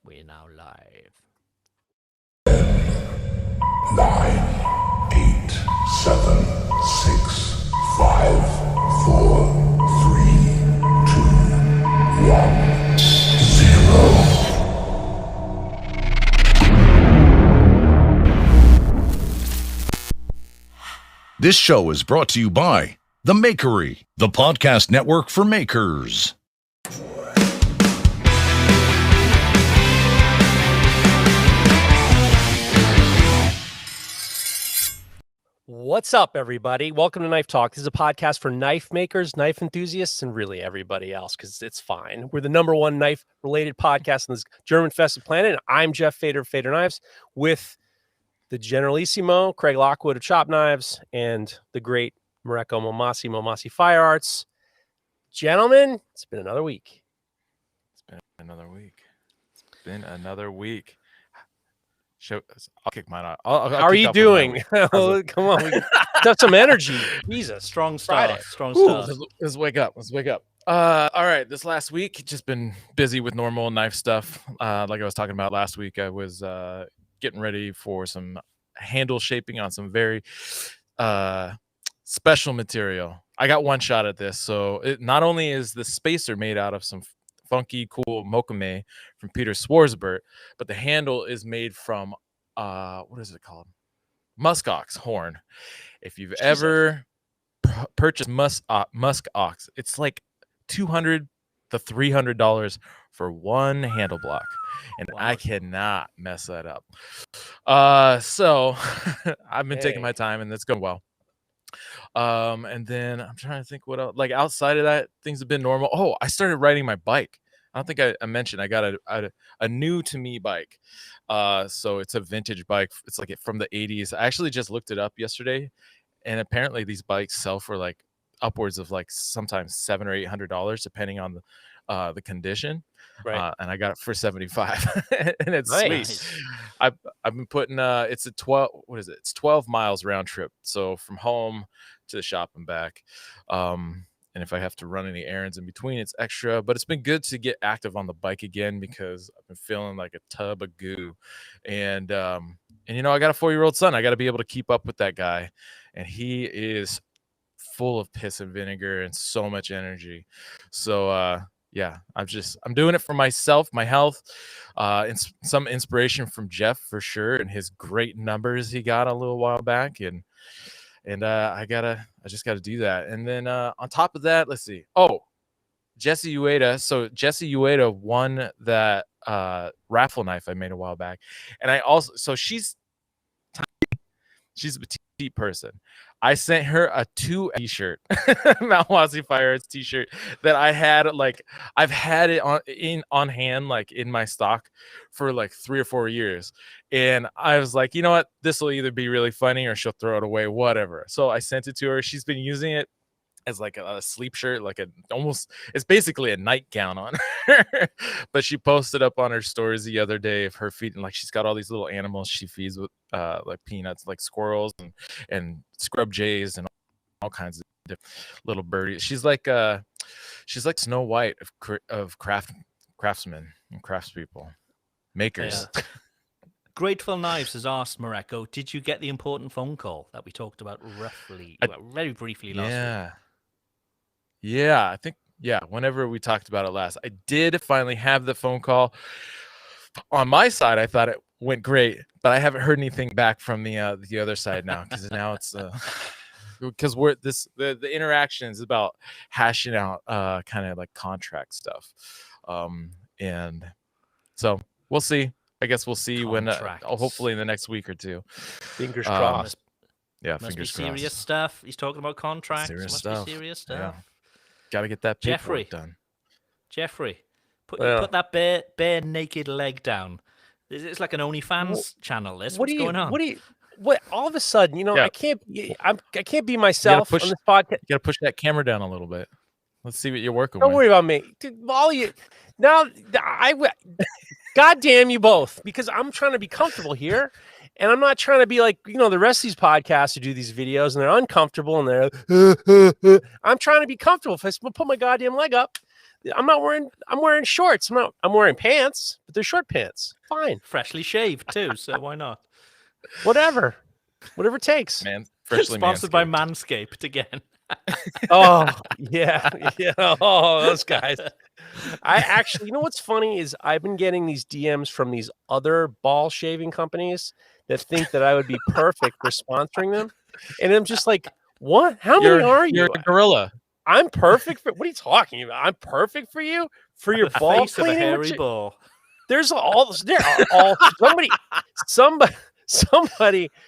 We're now live. 9, 8, 7, 6, 5, 4, 3, 2, 1, 0. This show is brought to you by The Makery, the podcast network for makers. What's up, everybody? Welcome to Knife Talk. This is a podcast for knife makers, knife enthusiasts, and really everybody else, because it's fine. We're the number one knife-related podcast on this German-infested planet, and I'm Jeff Fader of Fader Knives, with the Generalissimo, Craig Lockwood of Chop Knives, and the great Mareko Momasi Fire Arts. Gentlemen, it's been another week. Another week. I'll kick mine out. How are you doing? Come on, we got some energy. Jesus, Strong Friday. start. Strong start. Let's wake up. All right, this last week just been busy with normal knife stuff. Like I was talking about last week, I was getting ready for some handle shaping on some very special material. I got one shot at this, so it not only is the spacer made out of some funky, cool mokame from Peter Swarzbert, but the handle is made from what is it called? Muskox horn. If you've ever purchased musk ox, it's like $200 to $300 for one handle block, and wow. I cannot mess that up. So I've been taking my time, and it's going well. And then I'm trying to think what else. Like outside of that, things have been normal. Oh, I started riding my bike. I don't think I mentioned I got a new to me bike. So it's a vintage bike. It's like from the 80s. I actually just looked it up yesterday, and apparently these bikes sell for like upwards of like sometimes $700 or $800 depending on the condition. Right. And I got it for $75, and it's nice. Sweet. I've been putting it's a 12. What is it? It's 12 miles round trip. So from home to the shop and back. And if I have to run any errands in between, it's extra. But it's been good to get active on the bike again because I've been feeling like a tub of goo. And you know, I got a 4-year-old son. I got to be able to keep up with that guy, and he is full of piss and vinegar and so much energy. So yeah, I'm doing it for myself, my health, and some inspiration from Jeff for sure, and his great numbers he got a little while back, and I just gotta do that. And then on top of that, let's see. Oh, Jesse Ueda. So Jesse Ueda won that raffle knife I made a while back, and I also she's tiny. She's a petite person. I sent her a 2 t-shirt, Malwasi Fire Arts t-shirt that I had. Like I've had it on hand, like in my stock for like 3 or 4 years. And I was like, you know what? This will either be really funny or she'll throw it away, whatever. So I sent it to her. She's been using it as like a sleep shirt, like it's basically a nightgown on her. But she posted up on her stories the other day of her feeding, like she's got all these little animals she feeds with like peanuts, like squirrels and scrub jays and all kinds of little birdies. She's like Snow White of craftsmen and craftspeople, makers. Yeah. Grateful Knives has asked Mareko, did you get the important phone call that we talked about very briefly last week? Yeah, I think, whenever we talked about it last, I did finally have the phone call. On my side, I thought it went great, but I haven't heard anything back from the other side now, because now it's because the interaction is about hashing out kind of like contract stuff, and so we'll see. I guess we'll see when hopefully in the next week or two. Fingers crossed. Yeah, must fingers be serious crossed. Stuff. He's talking about contracts. Serious must stuff. Be serious stuff. Yeah. Got to get that paperwork done. Jeffrey, put that bare naked leg down. It's like an OnlyFans channel. What's going on? What? All of a sudden, you know, I can't be myself on this podcast. You got to push that camera down a little bit. Let's see what you're working with. Don't worry about me. Dude, God damn you both, because I'm trying to be comfortable here, and I'm not trying to be like, you know, the rest of these podcasts who do these videos and they're uncomfortable and they're I'm trying to be comfortable. If I put my goddamn leg up, I'm wearing shorts. I'm wearing pants, but they're short pants. Fine. Freshly shaved too, so why not? Whatever it takes. Man, freshly Sponsored by manscaped. Manscaped again. Oh, yeah. Oh, those guys. I actually, you know what's funny is I've been getting these DMs from these other ball shaving companies that think that I would be perfect for sponsoring them. And I'm just like, what? How many are you? You're a gorilla. I'm perfect for, what are you talking about? I'm perfect for you? For your A ball face of a cleaning? hairy ball. There are all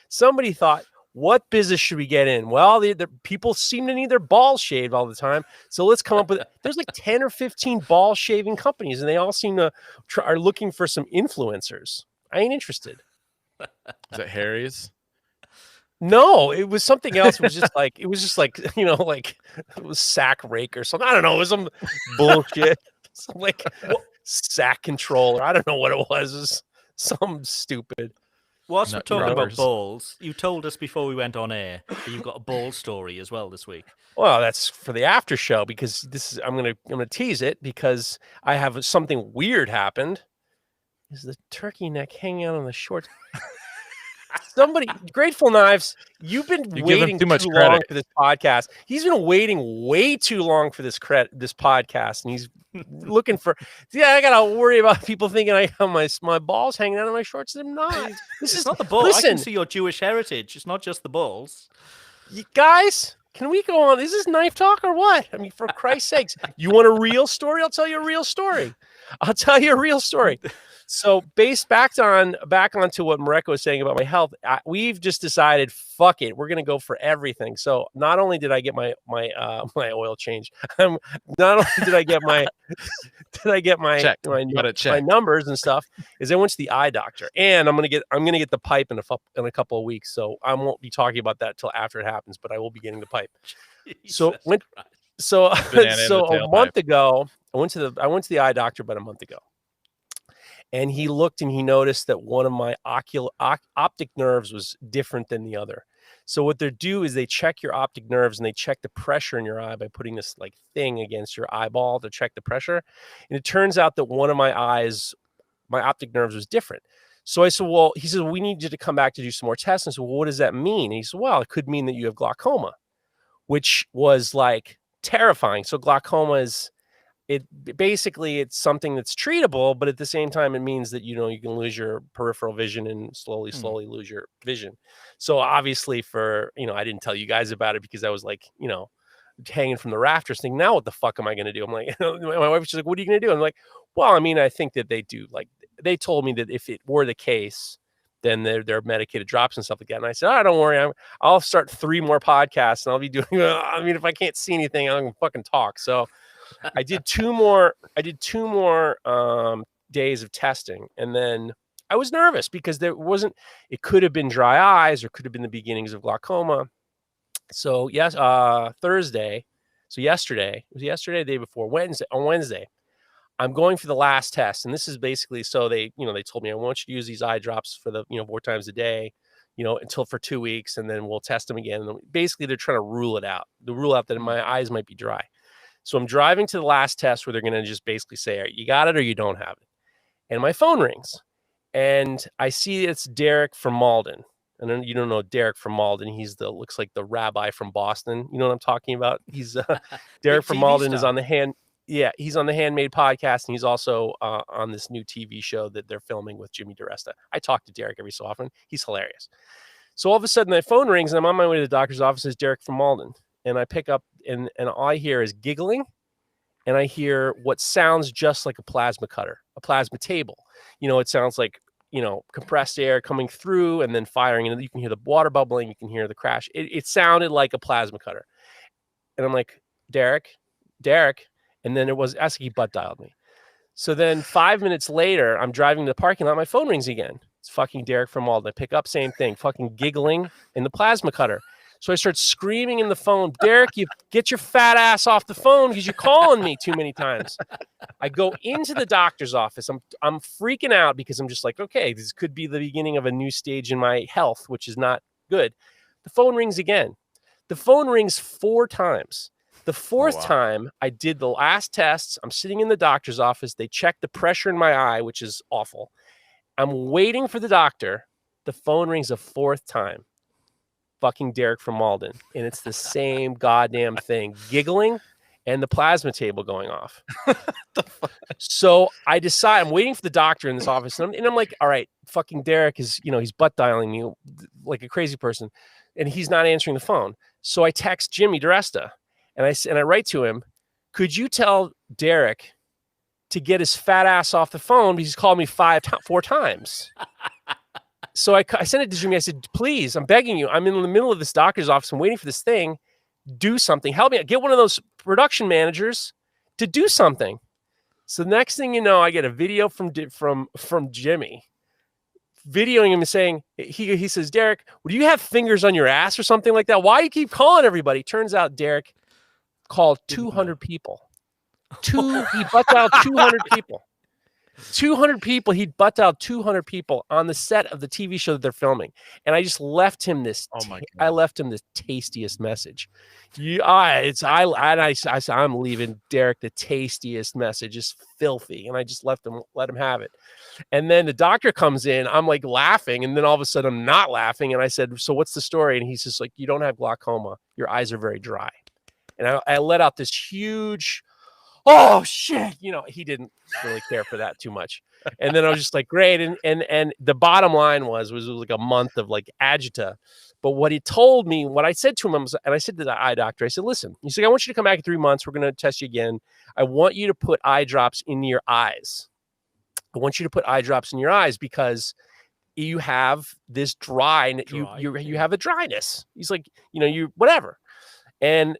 somebody thought, what business should we get in? Well, the people seem to need their balls shaved all the time. So let's come up with, there's like 10 or 15 ball shaving companies, and they all seem to are looking for some influencers. I ain't interested. Is it Harry's? No, it was something else. It was just like, like it was sack rake or something. I don't know. It was some bullshit. Some like sack controller. I don't know what it was. It was some stupid. Whilst we're talking about rubbers. balls, you told us before we went on air that you've got a ball story as well this week. Well, that's for the after show because I'm gonna tease it because I have something weird happened. Is the turkey neck hanging out on the shorts? Somebody, Grateful Knives, you've been waiting too long for this podcast. He's been waiting way too long for this podcast, and he's looking for. Yeah, I gotta worry about people thinking I have my balls hanging out of my shorts. I'm not. This is not the balls. Listen, I can see your Jewish heritage. It's not just the balls. you guys, can we go on? Is this knife talk or what? I mean, for Christ's sakes, you want a real story? I'll tell you a real story. So based back onto what Mareko was saying about my health, we've just decided, fuck it, we're gonna go for everything. So not only did I get my oil change, not only did I get my my numbers and stuff, is I went to the eye doctor, and I'm gonna get the pipe in a couple of weeks. So I won't be talking about that till after it happens, but I will be getting the pipe. So a month ago, I went to the eye doctor about a month ago. And he looked and he noticed that one of my optic nerves was different than the other. So what they do is they check your optic nerves and they check the pressure in your eye by putting this like thing against your eyeball to check the pressure. And it turns out that one of my optic nerves was different. So I said, well, he said, we need you to come back to do some more tests. And I said, well, what does that mean? And he said, well, it could mean that you have glaucoma, which was like terrifying. So glaucoma is, it's something that's treatable, but at the same time, it means that, you can lose your peripheral vision and slowly lose your vision. So obviously I didn't tell you guys about it because I was like, hanging from the rafters thinking, now what the fuck am I going to do? I'm like, my wife was like, what are you going to do? I'm like, well, I mean, I think that they told me that if it were the case, then they're medicated drops and stuff like that. And I said, don't worry, I'll start 3 more podcasts and I'll be doing, I mean, if I can't see anything, I'm going to fucking talk. So I did 2 more days of testing, and then I was nervous because it could have been dry eyes or could have been the beginnings of glaucoma. So Thursday. So yesterday, the day before, on Wednesday, I'm going for the last test. And this is basically, so they told me, I want you to use these eye drops for 4 times a day, until for 2 weeks, and then we'll test them again. And basically they're trying to rule out that my eyes might be dry. So I'm driving to the last test where they're going to just basically say, right, you got it or you don't have it. And my phone rings and I see it's Derek from Malden. And then you don't know Derek from Malden. He's looks like the rabbi from Boston. You know what I'm talking about? He's Derek from Malden is on the he's on the Handmade podcast. And he's also on this new TV show that they're filming with Jimmy DiResta. I talk to Derek every so often. He's hilarious. So all of a sudden my phone rings and I'm on my way to the doctor's office. It's Derek from Malden. And I pick up and all I hear is giggling. And I hear what sounds just like a plasma cutter, a plasma table. It sounds like, compressed air coming through and then firing. And you can hear the water bubbling. You can hear the crash. It sounded like a plasma cutter. And I'm like, Derek. And then it was Esky butt dialed me. So then 5 minutes later, I'm driving to the parking lot. My phone rings again. It's fucking Derek from Malden. I pick up, same thing, fucking giggling in the plasma cutter. So I start screaming in the phone, Derek, you get your fat ass off the phone because you're calling me too many times. I go into the doctor's office. I'm freaking out because I'm just like, okay, this could be the beginning of a new stage in my health, which is not good. The phone rings again. The phone rings 4 times. The fourth wow. time I did the last tests, I'm sitting in the doctor's office. They checked the pressure in my eye, which is awful. I'm waiting for the doctor. The phone rings a fourth time. Fucking Derek from Malden. And it's the same goddamn thing. Giggling and the plasma table going off. So I decide I'm waiting for the doctor in this office. And I'm like, all right, fucking Derek is, he's butt dialing me like a crazy person. And he's not answering the phone. So I text Jimmy DeResta and I write to him, could you tell Derek to get his fat ass off the phone because he's called me 4 times? So I sent it to Jimmy. I said, please, I'm begging you. I'm in the middle of this doctor's office. I'm waiting for this thing. Do something. Help me. Get one of those production managers to do something. So the next thing you know, I get a video from Jimmy videoing him and saying, he says, Derek, do you have fingers on your ass or something like that? Why do you keep calling everybody? Turns out Derek called 200 people. He butt dialed 200 people. 200 people. He'd butt dialed 200 people on the set of the TV show that they're filming. And I just left him this. I left him the tastiest message. I said, I'm leaving Derek the tastiest message. It's filthy. And I just let him have it. And then the doctor comes in. I'm like laughing. And then all of a sudden I'm not laughing. And I said, so what's the story? And he's just like, you don't have glaucoma. Your eyes are very dry. And I let out this huge, oh shit, he didn't really care for that too much. And then I was just like, great. And the bottom line was like a month of like agita. But what he told me, what I said to him, and I said to the eye doctor, I said, listen, he's like, I want you to come back in 3 months. We're going to test you again. I want you to put eye drops in your eyes. I want you to put eye drops in your eyes because you have this you have a dryness. He's like, you whatever. And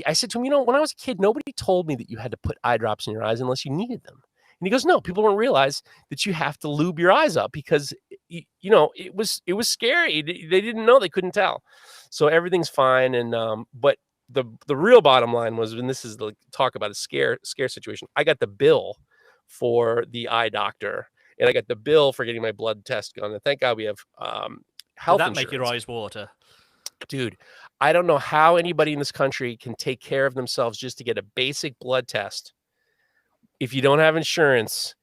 I said to him, when I was a kid, nobody told me that you had to put eye drops in your eyes unless you needed them. And he goes, no, people don't realize that you have to lube your eyes up because, it was scary. They didn't know, they couldn't tell. So everything's fine. And, but the real bottom line was, and this is the talk about a scare situation. I got the bill for the eye doctor and I got the bill for getting my blood test done. And thank God we have, health insurance. Make your eyes water? Dude, I don't know how anybody in this country can take care of themselves just to get a basic blood test. If you don't have insurance,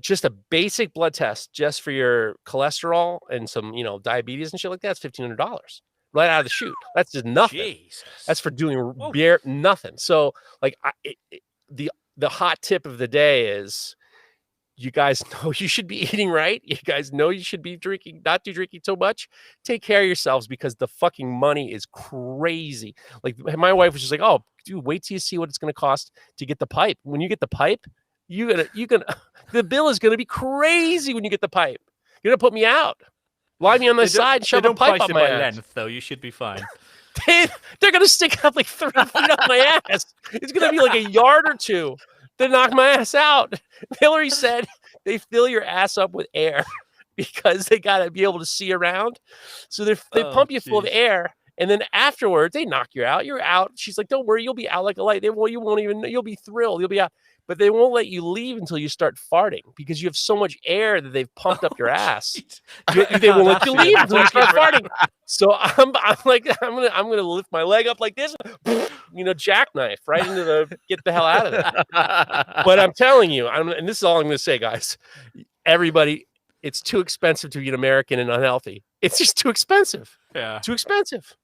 just a basic blood test just for your cholesterol and some, diabetes and shit like that. It's $1,500 right out of the chute. That's just nothing. Jesus. That's for doing nothing. So like the hot tip of the day is, you guys know you should be eating right. You guys know you should be not drinking so much. Take care of yourselves because the fucking money is crazy. Like my wife was just like, oh, dude, wait till you see what it's going to cost to get the pipe. When you get the pipe, the bill is going to be crazy when you get the pipe. You're going to put me out. Lie me on the side and shove a pipe up my ass. Length, though. You should be fine. They're going to stick out like 3 feet up my ass. It's going to be like a yard or two. To knock my ass out. Hillary said they fill your ass up with air because they got to be able to see around. So they pump you full of air. And then afterwards, they knock you out. You're out. She's like, don't worry. You'll be out like a light. You won't even know. You'll be thrilled. You'll be out. But they won't let you leave until you start farting because you have so much air that they've pumped up your ass. They won't let you leave until you start farting. So I'm like, I'm gonna lift my leg up like this, jackknife right into get the hell out of there. But I'm telling you, and this is all I'm gonna say, guys. Everybody, it's too expensive to be an American and unhealthy. It's just too expensive. Yeah, too expensive.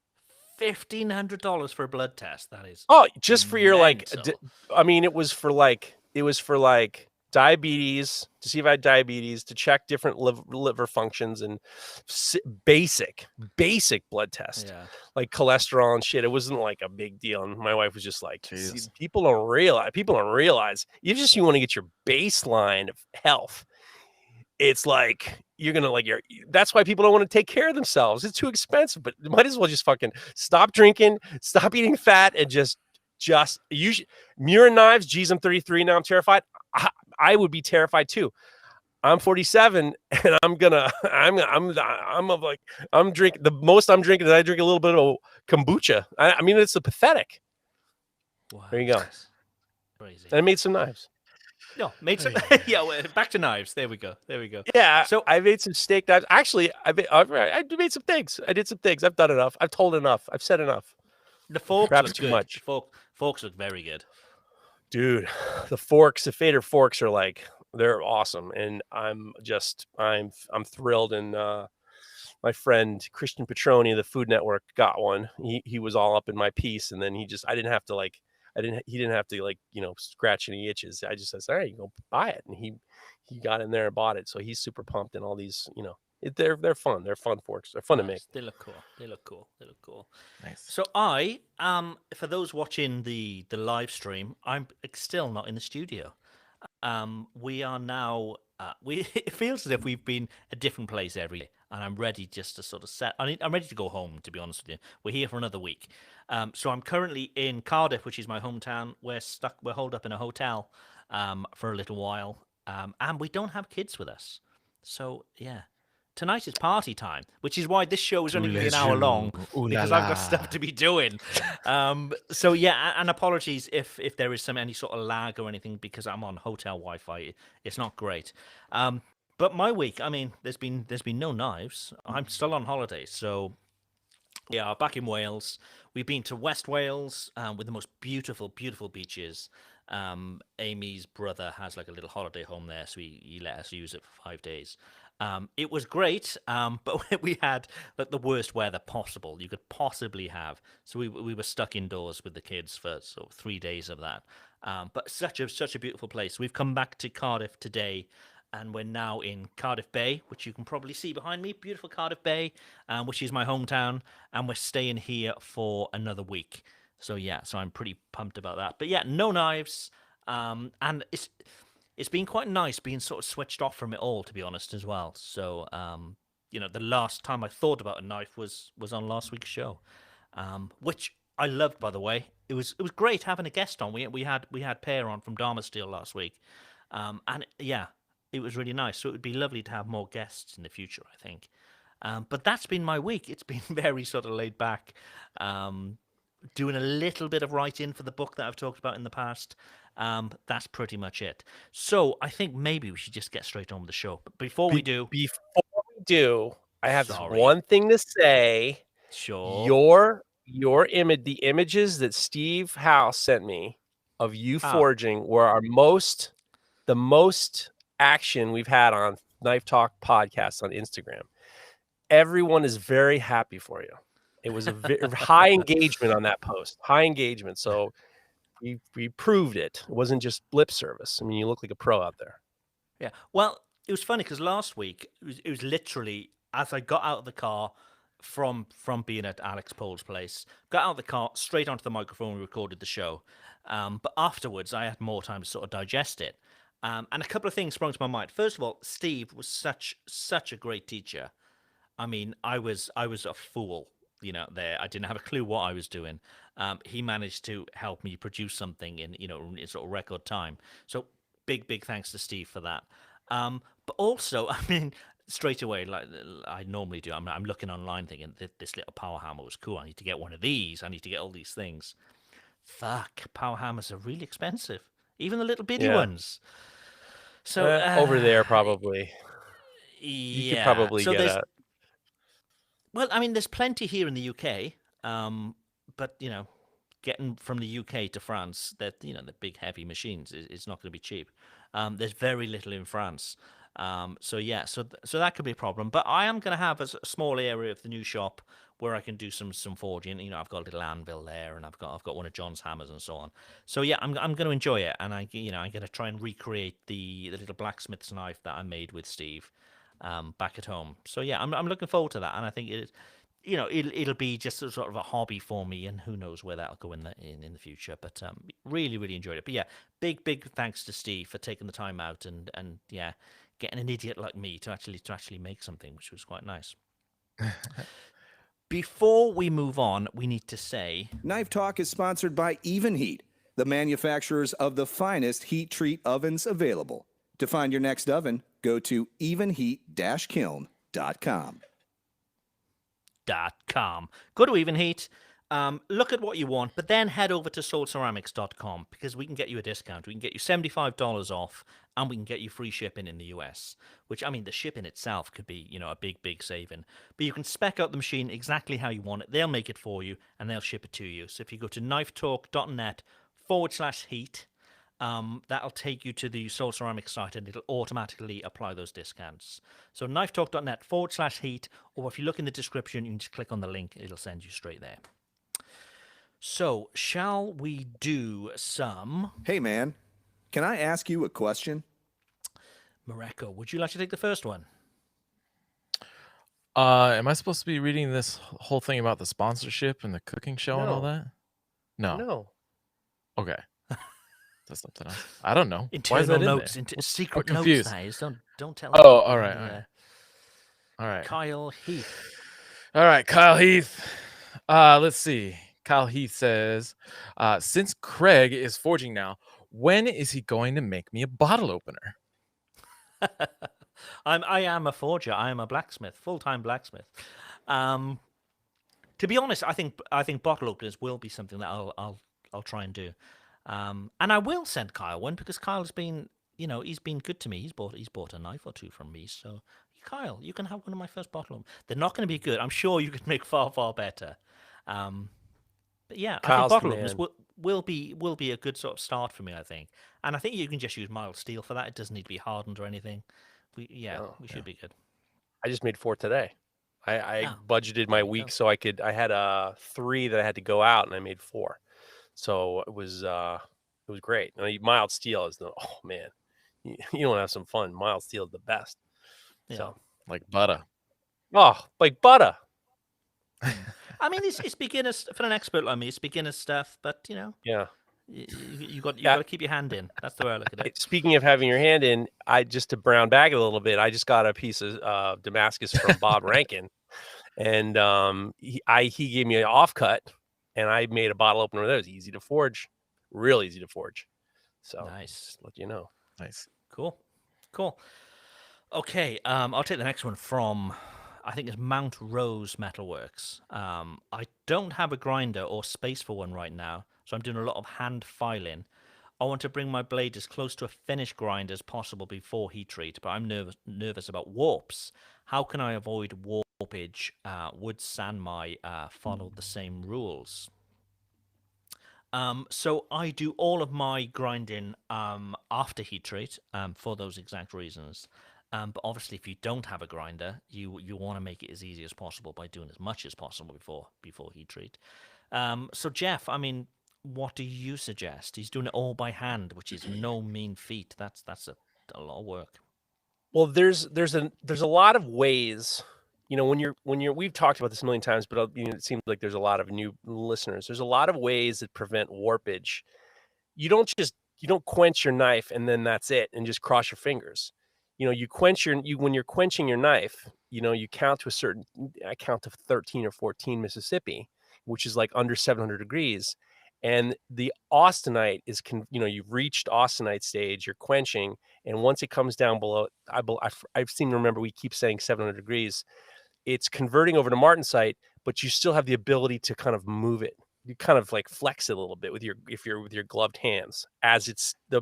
$1,500 for a blood test. That is just for your it was for diabetes, to see if I had diabetes, to check different liver functions and basic blood test, like cholesterol and shit. It wasn't like a big deal. And my wife was just like, people don't realize even just you want to get your baseline of health. It's like you're gonna that's why people don't want to take care of themselves. It's too expensive, but you might as well just fucking stop drinking, stop eating fat, and just use Muir knives. Geez, I'm 33 now. I'm terrified. I would be terrified too. I'm 47 and I'm drinking the most I'm drinking is I drink a little bit of kombucha. I mean, it's pathetic. Wow. There you go. Crazy. And I made some knives. No, made some. Back to knives. There we go. Yeah. So I made some steak knives. Actually, I made some things. I did some things. I've done enough. I've told enough. I've said enough. The forks Perhaps look too good. much. The forks look very good. Dude, the forks, the Fader forks are like, they're awesome. And I'm thrilled. And my friend Christian Petroni, the Food Network, got one. He was all up in my piece, and then he didn't have to scratch any itches. I just said, all right, you go buy it. And he got in there and bought it. So he's super pumped. And all these, they're fun. They're fun forks. They're fun to make. They look cool. They look cool. Nice. So for those watching the live stream, I'm still not in the studio. We are now. It feels as if we've been a different place every day, and I'm ready just to sort of set. I'm ready to go home. To be honest with you, we're here for another week. So I'm currently in Cardiff, which is my hometown. We're holed up in a hotel for a little while, and we don't have kids with us. So yeah. Tonight is party time, which is why this show is only going to be an hour long, because I've got stuff to be doing. So yeah, and apologies if there is any sort of lag or anything, because I'm on hotel Wi-Fi. It's not great. But my week, I mean, there's been no knives. I'm still on holiday, so we are back in Wales. We've been to West Wales with the most beautiful beaches. Amy's brother has like a little holiday home there, so he let us use it for 5 days. It was great, but we had like the worst weather possible you could possibly have. So we were stuck indoors with the kids for sort of 3 days of that. But such a beautiful place. We've come back to Cardiff today, and we're now in Cardiff Bay, which you can probably see behind me. Beautiful Cardiff Bay, which is my hometown, and we're staying here for another week. So yeah, so I'm pretty pumped about that. But yeah, no knives, and it's been quite nice being sort of switched off from it all, to be honest, as well. So, the last time I thought about a knife was on last week's show, which I loved, by the way. It was great having a guest on. We had Per on from Damasteel last week, and yeah, it was really nice. So it would be lovely to have more guests in the future, I think. But that's been my week. It's been very sort of laid back, doing a little bit of writing for the book that I've talked about in the past. That's pretty much it. So I think maybe we should just get straight on with the show. But before we do, I have one thing to say. Sure. Your image, the images that Steve House sent me of you forging were the most action we've had on Knife Talk podcast on Instagram. Everyone is very happy for you. It was a high engagement on that post. High engagement. So we proved it. It wasn't just lip service. I mean, you look like a pro out there. Yeah. Well, it was funny because last week it was literally as I got out of the car from being at Alex Pohl's place, got out of the car, straight onto the microphone, and recorded the show. But afterwards, I had more time to sort of digest it. And a couple of things sprung to my mind. First of all, Steve was such a great teacher. I mean, I was a fool, there. I didn't have a clue what I was doing. He managed to help me produce something in sort of record time. So big thanks to Steve for that. But also, I mean, straight away, like I normally do, I'm looking online thinking this little power hammer was cool. I need to get one of these. I need to get all these things. Fuck, power hammers are really expensive, even the little bitty ones. So over there, probably. You could probably get it. Well, I mean, there's plenty here in the UK, but getting from the UK to France, that the big heavy machines is not going to be cheap. There's very little in France, so that could be a problem. But I am going to have a small area of the new shop where I can do some forging. I've got a little anvil there, and I've got one of John's hammers and so on. So yeah, I'm going to enjoy it, and I'm going to try and recreate the little blacksmith's knife that I made with Steve. Back at home. So yeah, I'm looking forward to that, and I think it'll be just a sort of a hobby for me, and who knows where that'll go in the future. But really enjoyed it. But yeah, big thanks to Steve for taking the time out and yeah, getting an idiot like me to actually make something, which was quite nice. Before we move on, we need to say Knife Talk is sponsored by Even Heat, the manufacturers of the finest heat treat ovens available. To find your next oven, go to evenheat-kiln.com. Go to Even Heat. Look at what you want, but then head over to soulceramics.com because we can get you a discount. We can get you $75 off, and we can get you free shipping in the US, which, I mean, the shipping itself could be, a big, big saving. But you can spec out the machine exactly how you want it. They'll make it for you, and they'll ship it to you. So if you go to knifetalk.net/heat, that'll take you to the Soul Ceramics site, and it'll automatically apply those discounts. So knifetalk.net/heat, or if you look in the description, you can just click on the link. It'll send you straight there. So, shall we do some... Hey, man, can I ask you a question? Mareko, would you like to take the first one? Am I supposed to be reading this whole thing about the sponsorship and the cooking show and all No. that? No. No. Okay. That's something else. I don't know. Why Internal is that in notes, there? secret I'm notes, confused. that is. Don't tell Oh, anyone. all right, all right. All right. Kyle Heath. All right, Kyle Heath. Let's see. Kyle Heath says, since Craig is forging now, when is he going to make me a bottle opener? I am a forger. I am a blacksmith, full-time blacksmith. To be honest, I think bottle openers will be something that I'll try and do. And I will send Kyle one because Kyle's been, he's been good to me. He's bought a knife or two from me. So, Kyle, you can have one of my first bottle openers. They're not going to be good. I'm sure you could make far, far better. But yeah, Kyle's I think bottle the openers will be a good sort of start for me, I think. And I think you can just use mild steel for that. It doesn't need to be hardened or anything. We should be good. I just made 4 today. I Oh, budgeted my there you week go. so I had 3 that I had to go out, and I made 4. So it was great. I mean, mild steel is oh man, you don't have some fun. Mild steel is the best. Yeah. So Like butter. like butter. I mean, it's beginners for an expert like me. It's beginner stuff, but Yeah. you got Yeah. to keep your hand in. That's the way I look at it. Speaking of having your hand in, I just to brown bag it a little bit. I just got a piece of Damascus from Bob Rankin, and he gave me an offcut, and I made a bottle opener with it. It was easy to forge, real easy to forge. So Nice, just let you know. Nice. cool. Okay, I'll take the next one from, I think it's Mount Rose Metalworks. I don't have a grinder or space for one right now, so I'm doing a lot of hand filing. I want to bring my blade as close to a finished grind as possible before heat treat, but I'm nervous about warps. How can I avoid warpage? Would Sanmai follow the same rules? So I do all of my grinding after heat treat for those exact reasons. But obviously, if you don't have a grinder, you want to make it as easy as possible by doing as much as possible before heat treat. So Geoff, I mean, what do you suggest? He's doing it all by hand, which is no mean feat. That's a lot of work. Well, there's a lot of ways, when you're we've talked about this a million times, but it seems like there's a lot of new listeners. There's a lot of ways that prevent warpage. You don't quench your knife and then that's it and just cross your fingers. You quench when you're quenching your knife, you count to I count to 13 or 14 Mississippi, which is like under 700 degrees. And the austenite is, you've reached austenite stage, you're quenching. And once it comes down below, I seem to remember we keep saying 700 degrees, it's converting over to martensite, but you still have the ability to kind of move it. You kind of like flex it a little bit with your gloved hands as the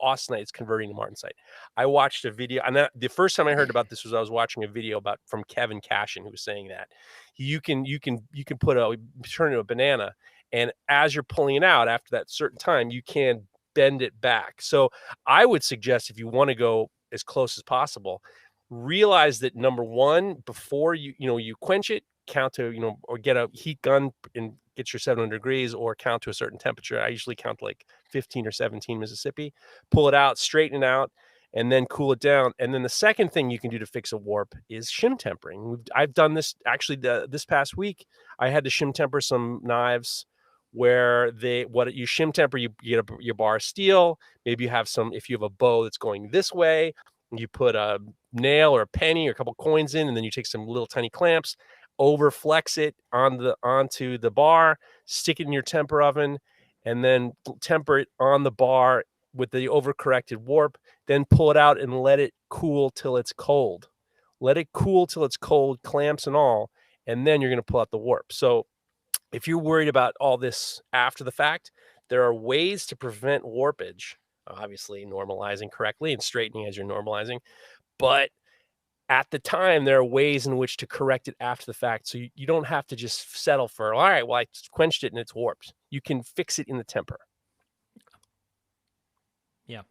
austenite is converting to martensite. I watched a video, and the first time I heard about this was I was watching a video from Kevin Cashin, who was saying that you can turn it into a banana, and as you're pulling it out after that certain time, you can bend it back. So I would suggest, if you want to go as close as possible, realize that number one, before you quench it, count to, or get a heat gun and get your 700 degrees, or count to a certain temperature. I usually count like 15 or 17 Mississippi, pull it out, straighten it out, and then cool it down. And then the second thing you can do to fix a warp is shim tempering. I've done this actually this past week. I had to shim temper some knives where you shim temper, you get your bar of steel. Maybe you have if you have a bow that's going this way, you put a nail or a penny or a couple coins in, and then you take some little tiny clamps, over flex it onto the bar, stick it in your temper oven, and then temper it on the bar with the overcorrected warp, then pull it out and let it cool till it's cold. Let it cool till it's cold, clamps and all, and then you're going to pull out the warp. So If you're worried about all this after the fact, there are ways to prevent warpage, obviously normalizing correctly and straightening as you're normalizing. But at the time, there are ways in which to correct it after the fact. So you don't have to just settle for, all right, well, I quenched it and it's warped. You can fix it in the temper. Yeah.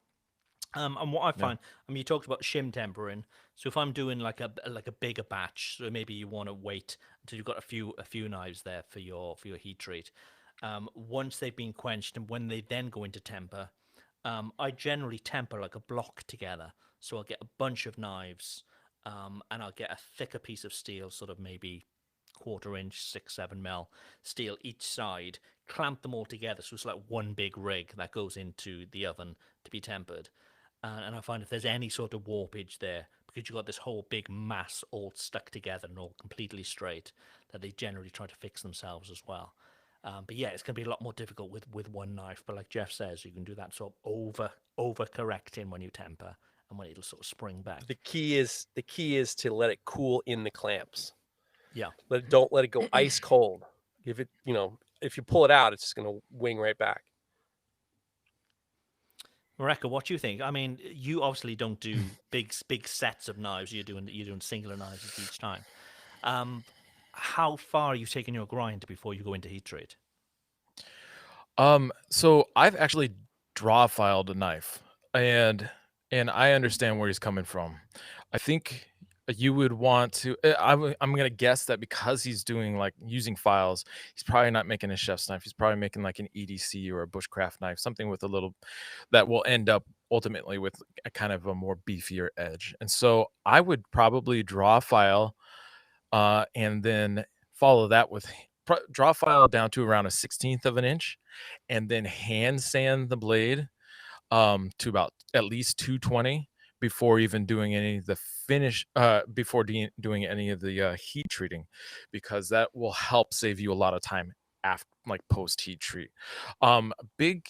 And what I find, I mean, you talked about shim tempering. So if I'm doing like a bigger batch, so maybe you want to wait until you've got a few knives there for your heat treat. Once they've been quenched and when they then go into temper, I generally temper like a block together. So I'll get a bunch of knives, and I'll get a thicker piece of steel, sort of maybe 1/4 inch, 6-7 mil steel each side, clamp them all together. So it's like one big rig that goes into the oven to be tempered. And I find if there's any sort of warpage there, because you've got this whole big mass all stuck together and all completely straight, that they generally try to fix themselves as well. But yeah, it's going to be a lot more difficult with one knife. But like Geoff says, you can do that sort of over correcting when you temper, and when it'll sort of spring back. The key is to let it cool in the clamps. Yeah. Don't let it go ice cold. If you pull it out, it's just going to wing right back. Mareko, what do you think? I mean, you obviously don't do big sets of knives. You're doing singular knives each time. How far are you taking your grind before you go into heat treat? So I've actually draw filed a knife, and I understand where he's coming from. I think you would want to. I'm gonna guess that because he's doing like using files, he's probably not making a chef's knife. He's probably making like an EDC or a bushcraft knife, something with a little that will end up ultimately with a kind of a more beefier edge. And so I would probably draw file, and then follow that with draw file down to around a 1/16 of an inch, and then hand sand the blade to about at least 220 before even doing any of the finish, before doing any of the heat treating, because that will help save you a lot of time after, like, post heat treat. Big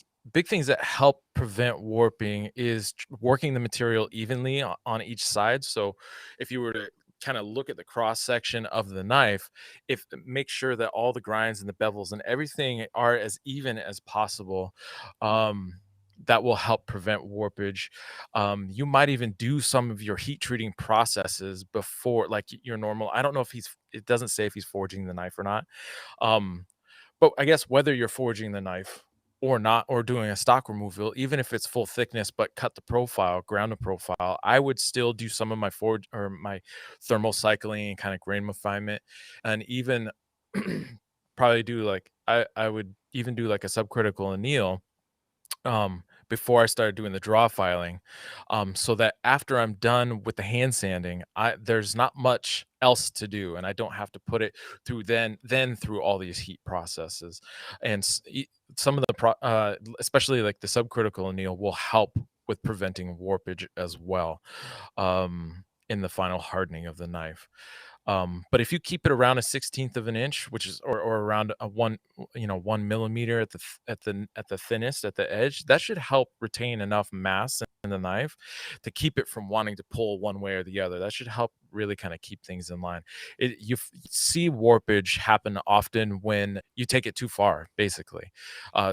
things that help prevent warping is working the material evenly on each side. So if you were to kind of look at the cross section of the knife, if make sure that all the grinds and the bevels and everything are as even as possible. That will help prevent warpage. You might even do some of your heat treating processes before, like your normal. I don't know if it doesn't say if he's forging the knife or not. But I guess whether you're forging the knife or not, or doing a stock removal, even if it's full thickness, but cut the profile, ground the profile, I would still do some of my forge or my thermal cycling and kind of grain refinement, and even probably do like, I would even do like a subcritical anneal before I started doing the draw filing, so that after I'm done with the hand sanding, there's not much else to do, and I don't have to put it through then through all these heat processes. And some of the especially like the subcritical anneal will help with preventing warpage as well, in the final hardening of the knife. But if you keep it around a 1/16 of an inch, which is or around a 1 millimeter at the thinnest at the edge, that should help retain enough mass in the knife to keep it from wanting to pull one way or the other. That should help really kind of keep things in line. You see warpage happen often when you take it too far, basically,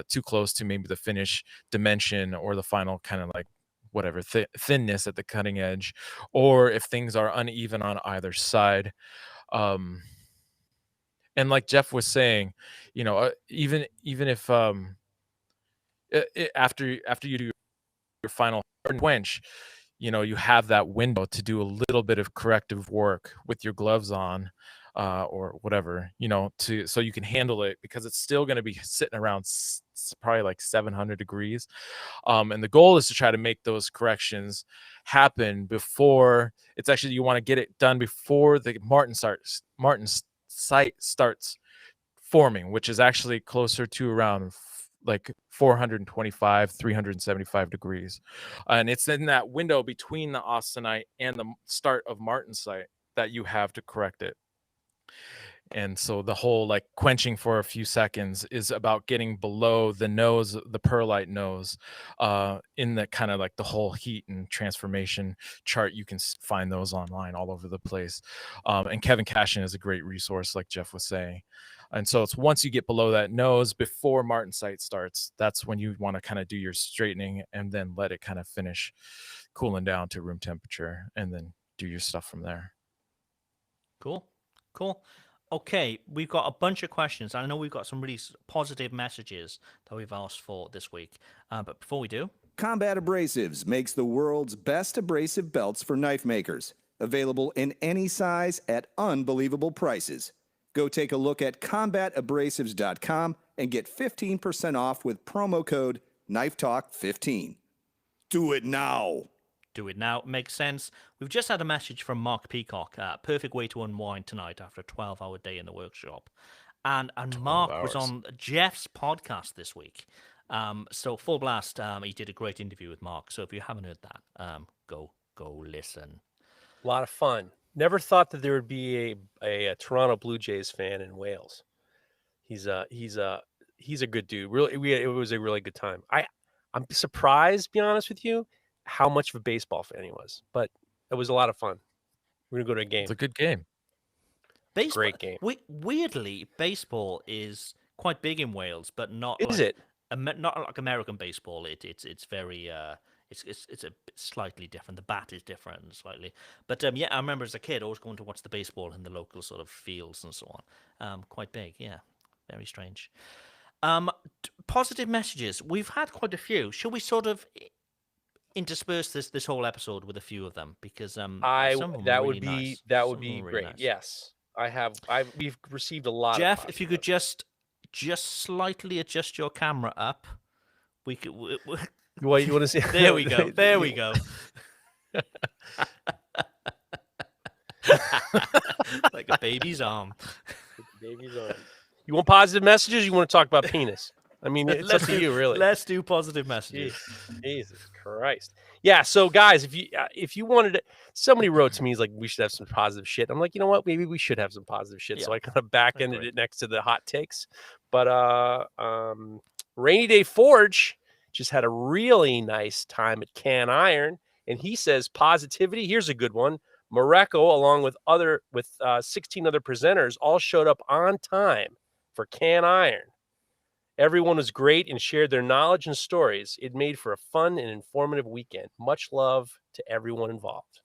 too close to maybe the finish dimension or the final kind of like whatever thinness at the cutting edge, or if things are uneven on either side. um and like Geoff was saying, even if after you do your final quench, you have that window to do a little bit of corrective work with your gloves on, or whatever, so you can handle it, because it's still going to be sitting around probably like 700 degrees. And the goal is to try to make those corrections happen before it's actually, you want to get it done before the Martin sight starts forming, which is actually closer to around like 425, 375 degrees. And it's in that window between the austenite and the start of Martin sight that you have to correct it. And so the whole like quenching for a few seconds is about getting below the nose, the perlite nose, in the kind of like the whole heat and transformation chart. You can find those online all over the place. And Kevin Cashin is a great resource, like Geoff was saying. And so it's once you get below that nose before martensite starts, that's when you want to kind of do your straightening and then let it kind of finish cooling down to room temperature and then do your stuff from there. Cool. Okay, we've got a bunch of questions. I know we've got some really positive messages that we've asked for this week. But before we do, Combat Abrasives makes the world's best abrasive belts for knife makers. Available in any size at unbelievable prices. Go take a look at combatabrasives.com and get 15% off with promo code KNIFETALK15. Do it now. do it now. Makes sense. We've just had a message from Mark Peacock. Perfect way to unwind tonight after a 12-hour day in the workshop. And Mark was on Geoff's podcast this week. So full blast. He did a great interview with Mark. So if you haven't heard that, go listen. A lot of fun. Never thought that there would be a Toronto Blue Jays fan in Wales. He's a good dude. Really, it was a really good time. I'm surprised, to be honest with you, how much of a baseball fan he was. But it was a lot of fun. We're gonna go to a game. It's a good game. Baseball, great game. Weirdly, baseball is quite big in Wales, but not. Is it? Not like American baseball. It's very it's a bit slightly different. The bat is different slightly. But yeah, I remember as a kid always going to watch the baseball in the local sort of fields and so on. Quite big, yeah. Very strange. Positive messages. We've had quite a few. Should we sort of intersperse this whole episode with a few of them? Because some of them that are would really be nice. that Some would of be them are really great. nice. Yes, we've received a lot. Geoff, of if you could just slightly adjust your camera up, we could. What you want to see? There we go. There we go. Like a baby's arm. Baby's arm. You want positive messages? You want to talk about penis? I mean, it's up to you, really. Let's do positive messages. Jesus Christ. Yeah. So, guys, if you wanted to, somebody wrote to me, he's like, we should have some positive shit. I'm like, you know what? Maybe we should have some positive shit. So I kind of back-ended it next to the hot takes. But Rainy Day Forge just had a really nice time at Can Iron, and he says positivity. Here's a good one. Mareko, along with 16 other presenters, all showed up on time for Can Iron. Everyone was great and shared their knowledge and stories. It made for a fun and informative weekend. Much love to everyone involved.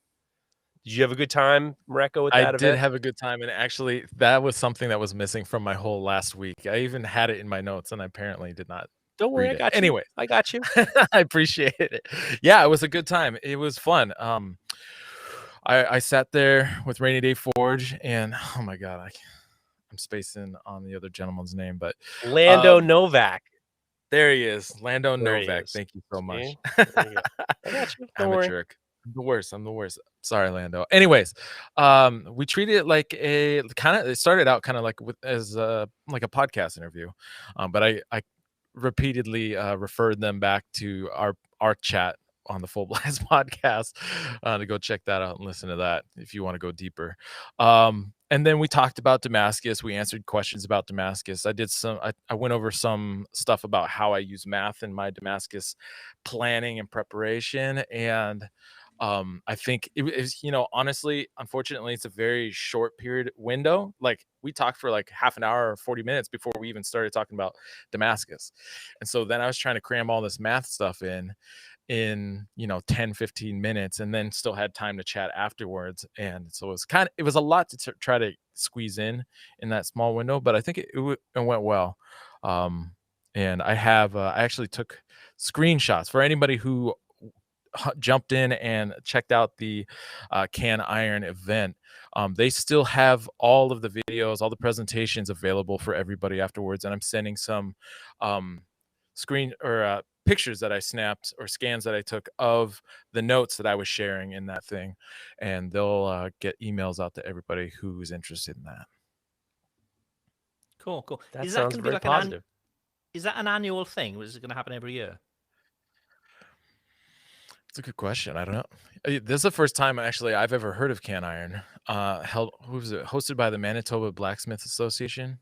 Did you have a good time, Mareko, with that event? I did have a good time, and actually, that was something that was missing from my whole last week. I even had it in my notes, and I apparently did not. Don't worry, I got you. Anyway, I got you. I appreciate it. Yeah, it was a good time. It was fun. I sat there with Rainy Day Forge, and oh my god, I'm spacing on the other gentleman's name, but Lando Novak. There he is, Lando There he Novak. is. Thank you so much. There you go. I got you. Don't I'm worry. a jerk. I'm the worst. Sorry, Lando. Anyways, we treated it like it started out kind of like as like a podcast interview, but I repeatedly referred them back to our chat on the Full Blast podcast to go check that out and listen to that if you want to go deeper. And then we talked about Damascus. We answered questions about Damascus. I went over some stuff about how I use math in my Damascus planning and preparation. And I think it was, honestly, unfortunately, it's a very short period window. Like we talked for like half an hour or 40 minutes before we even started talking about Damascus. And so then I was trying to cram all this math stuff in 10, 15 minutes, and then still had time to chat afterwards. And so it was a lot to try to squeeze in that small window, but I think it went well. And I actually took screenshots for anybody who jumped in and checked out the Can Iron event. They still have all of the videos, all the presentations available for everybody afterwards. And I'm sending some pictures that I snapped or scans that I took of the notes that I was sharing in that thing. And they'll get emails out to everybody who's interested in that. Cool. That Is sounds that very positive. Is that an annual thing? Is it going to happen every year? It's a good question. I don't know. This is the first time actually I've ever heard of can iron. Who was it? Hosted by the Manitoba Blacksmith Association.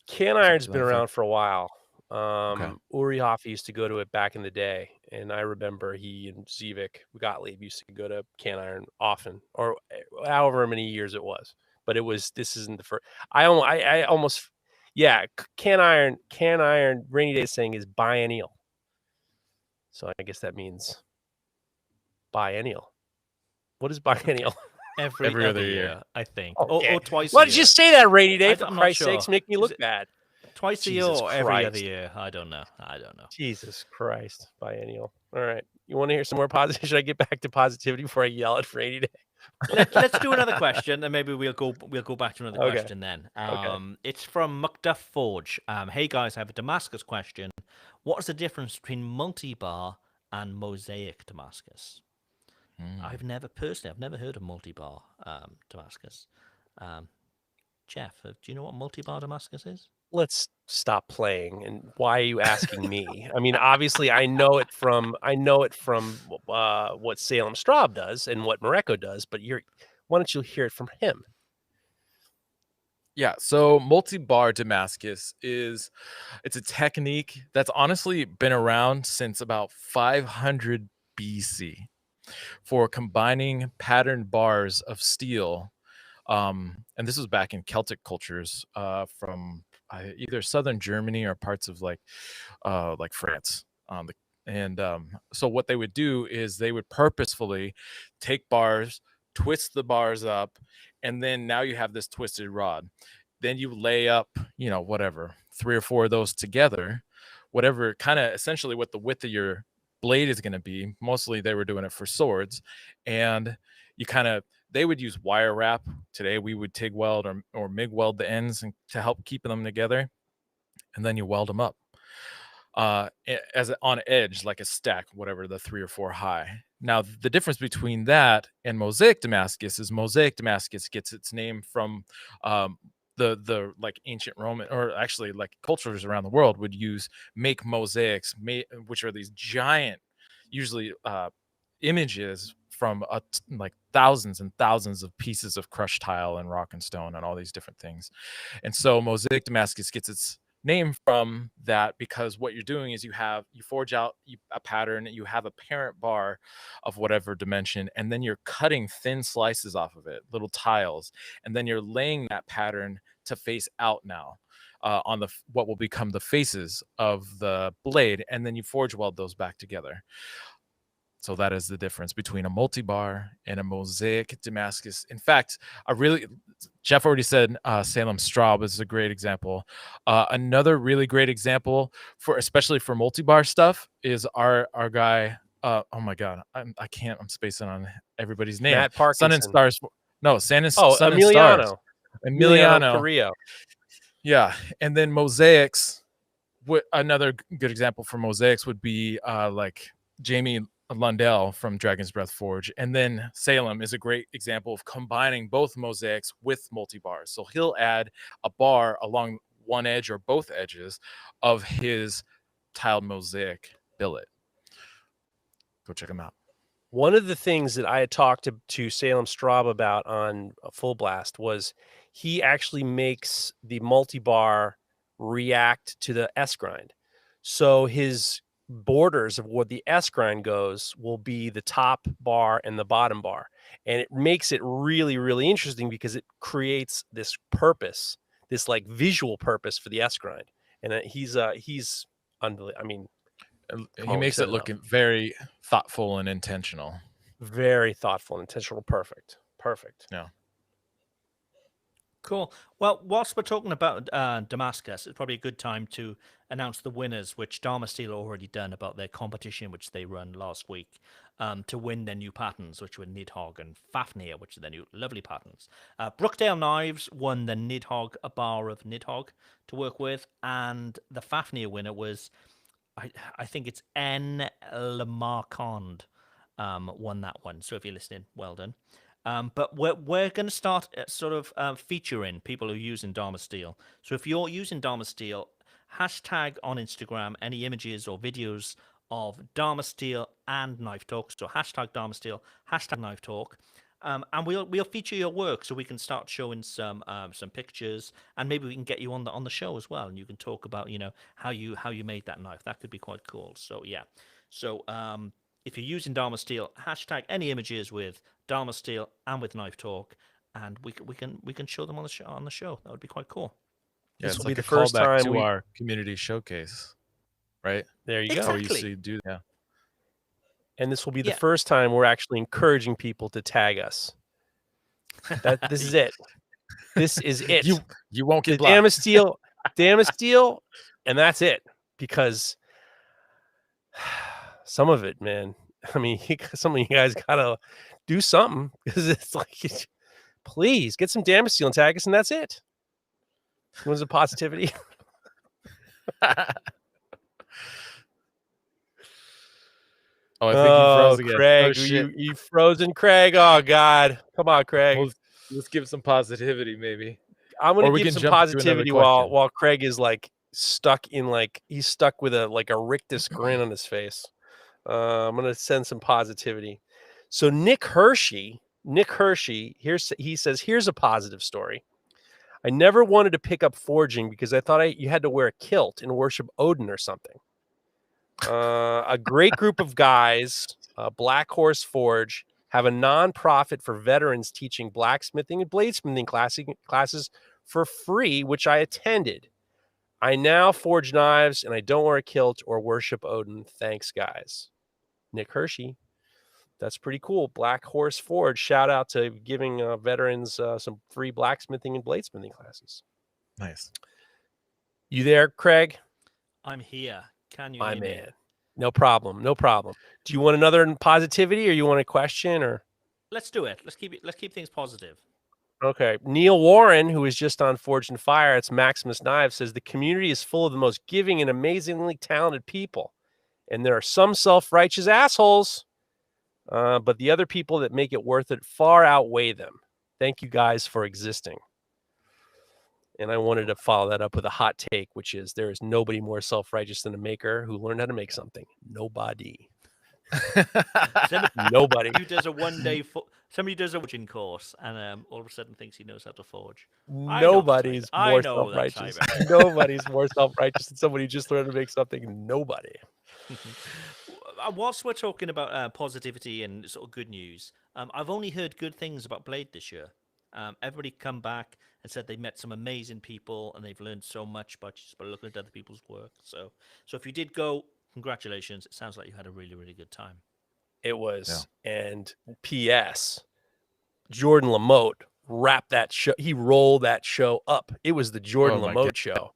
Can Is iron's that been a thing? around for a while. Okay. Uri Hoffa used to go to it back in the day, and I remember he and Zivik Gottlieb used to go to can iron often, or however many years it was. But this isn't the first. I almost, yeah, can iron. Rainy Day saying is biennial, so I guess that means biennial. What is biennial? Every Every other other year, year. I think, Okay. or twice Why a did year. you say that, Rainy Day? For I'm not Christ's sakes, sure. make me Is look it bad. twice a year Jesus or every other Christ. year? I don't know. I don't know. Jesus Christ, biennial. All right. You want to hear some more positive? Should I get back to positivity before I yell at Rainy Day? Let's do another question, and maybe we'll go back to another Okay. question then. Okay. It's from Macduff Forge. Hey guys, I have a Damascus question. What is the difference between multi-bar and mosaic Damascus? I've never heard of multi-bar Damascus. Jeff, do you know what multi-bar Damascus is? Let's stop playing. And why are you asking me? I mean, obviously, I know it from what Salem Straub does and what Mareko does. But why don't you hear it from him? Yeah, so multi-bar Damascus it's a technique that's honestly been around since about 500 BC for combining patterned bars of steel. And this was back in Celtic cultures from either southern Germany or parts of like France. So what they would do is they would purposefully take bars, twist the bars up, and then now you have this twisted rod. Then you lay up, whatever, 3 or 4 of those together, whatever kind of essentially what the width of your blade is going to be. Mostly they were doing it for swords, and they would use wire wrap. Today we would TIG weld or MIG weld the ends to help keep them together, and then you weld them up as on edge, like a stack, whatever, the 3 or 4 high. Now the difference between that and mosaic Damascus is mosaic Damascus gets its name from the like ancient Roman, or actually like cultures around the world would make mosaics, which are these giant, usually images from like thousands and thousands of pieces of crushed tile and rock and stone and all these different things. And so mosaic Damascus gets its name from that, because what you're doing is you forge out a pattern, you have a parent bar of whatever dimension, and then you're cutting thin slices off of it, little tiles, and then you're laying that pattern to face out now on what will become the faces of the blade, and then you forge weld those back together. So that is the difference between a multi-bar and a mosaic Damascus. In fact, Jeff already said Salem Straub is a great example. Another really great example especially for multi-bar stuff is our guy. Oh my God, I'm spacing on everybody's name. Matt Parkinson. Sun and Stars. No, Sun and Emiliano. Stars. Emiliano Carrillo. Yeah, and then mosaics. Another good example for mosaics would be like Jamie Lundell from Dragon's Breath Forge. And then Salem is a great example of combining both mosaics with multi-bars. So he'll add a bar along one edge or both edges of his tiled mosaic billet. Go check him out. One of the things that I had talked to Salem Straub about on Full Blast was he actually makes the multi-bar react to the S grind. So his borders of where the S grind goes will be the top bar and the bottom bar. And it makes it really, really interesting because it creates this purpose, this like visual purpose for the S grind. And he's unbelievable. I mean, he makes it look very thoughtful and intentional. Very thoughtful and intentional. Perfect. Yeah. Cool. Well, whilst we're talking about Damascus, it's probably a good time to announce the winners, which Damasteel already done about their competition, which they run last week, to win their new patterns, which were Nidhogg and Fafnir, which are their new lovely patterns. Brookdale Knives won the Nidhogg, a bar of Nidhogg to work with, and the Fafnir winner was, I think it's N. Lamarcond won that one. So if you're listening, well done. But we're going to start sort of featuring people who are using Damasteel. So if you're using Damasteel, hashtag on Instagram any images or videos of Damasteel and Knife Talk. So hashtag Damasteel, hashtag Knife Talk. And we'll feature your work so we can start showing some pictures, and maybe we can get you on the show as well, and you can talk about how you made that knife. That could be quite cool. So yeah, so if you're using Damasteel, hashtag any images with Damasteel and with Knife Talk, and we can show them on the show. That would be quite cool. Yeah, This it's will be like the a first callback time to we. our community showcase, right? There you go. How we Exactly. used to do that. And this will be the Yeah. first time we're actually encouraging people to tag us. This is it. This is it. You won't The get blocked. Damasteel, and that's it. Because some of it, man. I mean, some of you guys gotta do something, because it's like, please get some Damasteel and tag us, and that's it. Was it positivity? Oh, I think you froze again. Craig, Oh, shit. you frozen, Craig. Oh God, come on, Craig. Well, let's give some positivity, maybe. I'm or gonna we give can some jump to another positivity question. while Craig is like stuck with a rictus grin on his face. I'm gonna send some positivity. So Nick Hershey, he says, here's a positive story. I never wanted to pick up forging because I thought you had to wear a kilt and worship Odin or something. A great group of guys, Black Horse Forge, have a non-profit for veterans teaching blacksmithing and bladesmithing classes for free, which I attended. I now forge knives, and I don't wear a kilt or worship Odin. Thanks, guys. Nick Hershey. That's pretty cool. Black Horse Forge. Shout out to giving veterans some free blacksmithing and bladesmithing classes. Nice. You there, Craig? I'm here. Can you My hear me? man. No problem. Do you want another positivity, or you want a question, or? Let's do it. Let's keep things positive. Okay. Neil Warren, who is just on Forged and Fire, it's Maximus Knives, says the community is full of the most giving and amazingly talented people. And there are some self-righteous assholes, but the other people that make it worth it far outweigh them. Thank you guys for existing. And I wanted to follow that up with a hot take, which is there is nobody more self-righteous than a maker who learned how to make something. Nobody. Nobody. Who does a somebody does a forging course and all of a sudden thinks he knows how to forge. Nobody's more self-righteous. Nobody's more self-righteous than somebody who just learned to make something. Nobody. Whilst we're talking about positivity and sort of good news, I've only heard good things about Blade this year. Everybody come back and said they met some amazing people and they've learned so much by looking at other people's work. So if you did go, congratulations. It sounds like you had a really, really good time. It was. Yeah. And P.S. Jordan Lamotte wrapped that show. He rolled that show up. It was the Jordan Lamotte show.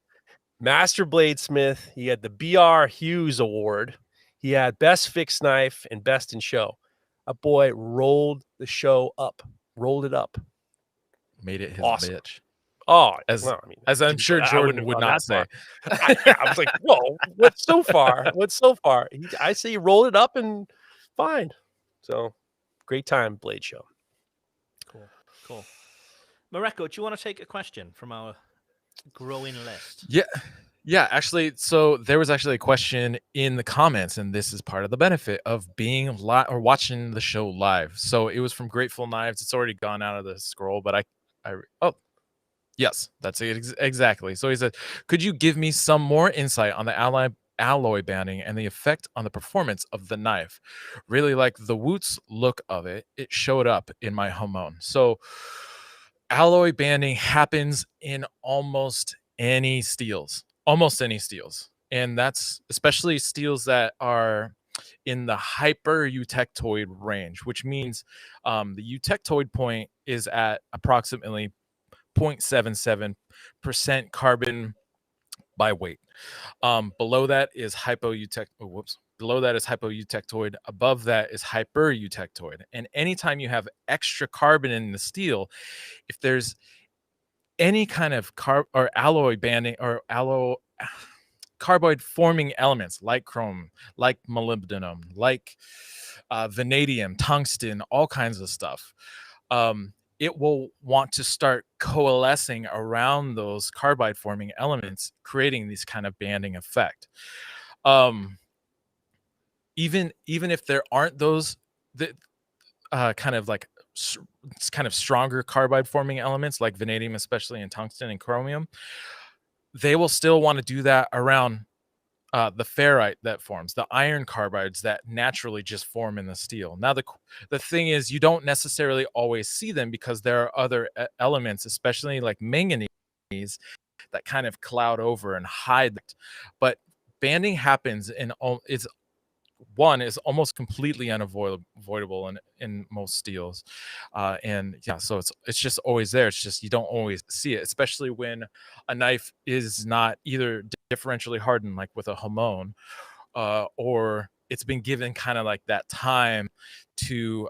Master Bladesmith. He had the B.R. Hughes Award. He had Best Fixed Knife and Best in Show. A boy rolled the show up. Rolled it up. Made it his bitch. Oh, as I'm sure Jordan would not say. I was like, whoa, what's so far? I say he rolled it up and fine. So great time, Blade Show. Cool. Mareko, do you want to take a question from our growing list? Yeah, actually, so there was actually a question in the comments, and this is part of the benefit of being live or watching the show live. So it was from Grateful Knives. It's already gone out of the scroll, but yes, that's it exactly. So he said, could you give me some more insight on the alloy banding and the effect on the performance of the knife? Really like the Woots look of it. It showed up in my Hamon. So alloy banding happens in almost any steels. And that's especially steels that are in the hyper eutectoid range, which means the eutectoid point is at approximately 0.77% carbon by weight. Below that is hypoeutectoid. Above that is hypereutectoid. And anytime you have extra carbon in the steel, if there's any kind of alloy banding or carboid forming elements like chrome, like molybdenum, like vanadium, tungsten, all kinds of stuff, it will want to start coalescing around those carbide forming elements, creating this kind of banding effect. even if there aren't those kind of like kind of stronger carbide forming elements like vanadium, especially in tungsten and chromium, they will still want to do that around the ferrite that forms, the iron carbides that naturally just form in the steel. Now, the thing is, you don't necessarily always see them because there are other elements, especially like manganese, that kind of cloud over and hide that. But banding happens is almost completely unavoidable in most steels, and yeah, so it's just always there. It's just you don't always see it, especially when a knife is not either differentially hardened like with a hamon, or it's been given kind of like that time to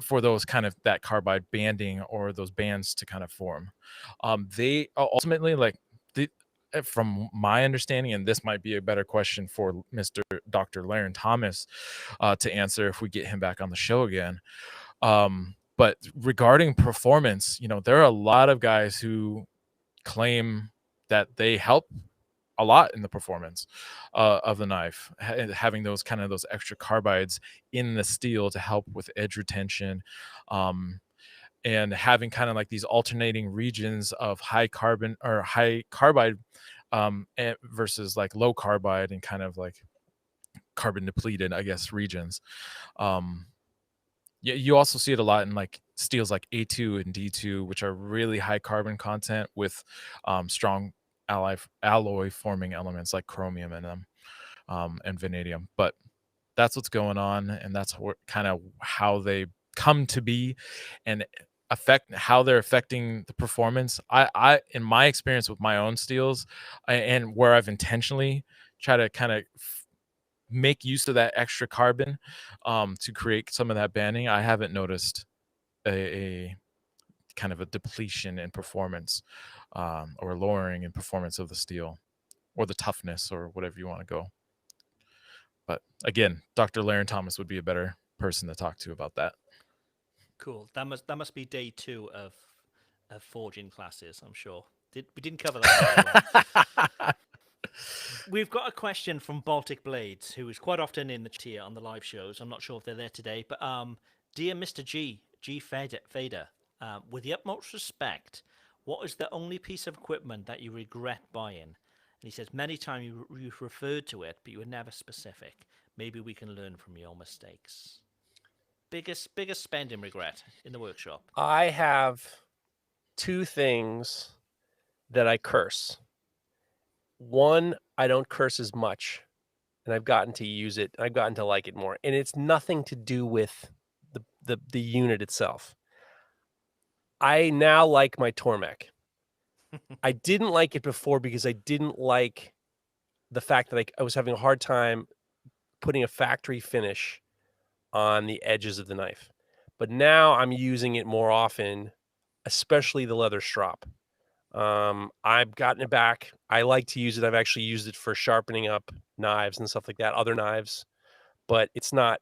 for those kind of that carbide banding or those bands to kind of form. They ultimately like the from my understanding, and this might be a better question for Mr. Dr. Laren Thomas to answer if we get him back on the show again. But regarding performance, there are a lot of guys who claim that they help a lot in the performance of the knife, having those extra carbides in the steel to help with edge retention, and having kind of like these alternating regions of high carbon or high carbide versus like low carbide and kind of like carbon depleted, I guess, regions. Yeah, you also see it a lot in like steels like A2 and D2, which are really high carbon content with strong alloy forming elements like chromium in them, and vanadium. But that's what's going on, and that's kind of how they come to be and how they're affecting the performance. I in my experience with my own steels, and where I've intentionally try to kind of make use of that extra carbon to create some of that banding, I haven't noticed a kind of a depletion in performance, or lowering in performance of the steel or the toughness or whatever you want to go. But again, Dr. Laren Thomas would be a better person to talk to about that. Cool. That must be day 2 of forging classes, I'm sure. We didn't cover that. We've got a question from Baltic Blades, who is quite often in the tier on the live shows. I'm not sure if they're there today, but dear Mr. G Fader, with the utmost respect, what is the only piece of equipment that you regret buying? And he says many times you've referred to it, but you were never specific. Maybe we can learn from your mistakes. Biggest spending regret in the workshop. I have 2 things that I curse. One, I don't curse as much, and I've gotten to use it. I've gotten to like it more, and it's nothing to do with the unit itself. I now like my Tormek. I didn't like it before because I didn't like the fact that I was having a hard time putting a factory finish on the edges of the knife. But now I'm using it more often, especially the leather strop. I've gotten it back. I like to use it. I've actually used it for sharpening up knives and stuff like that, other knives. But it's not,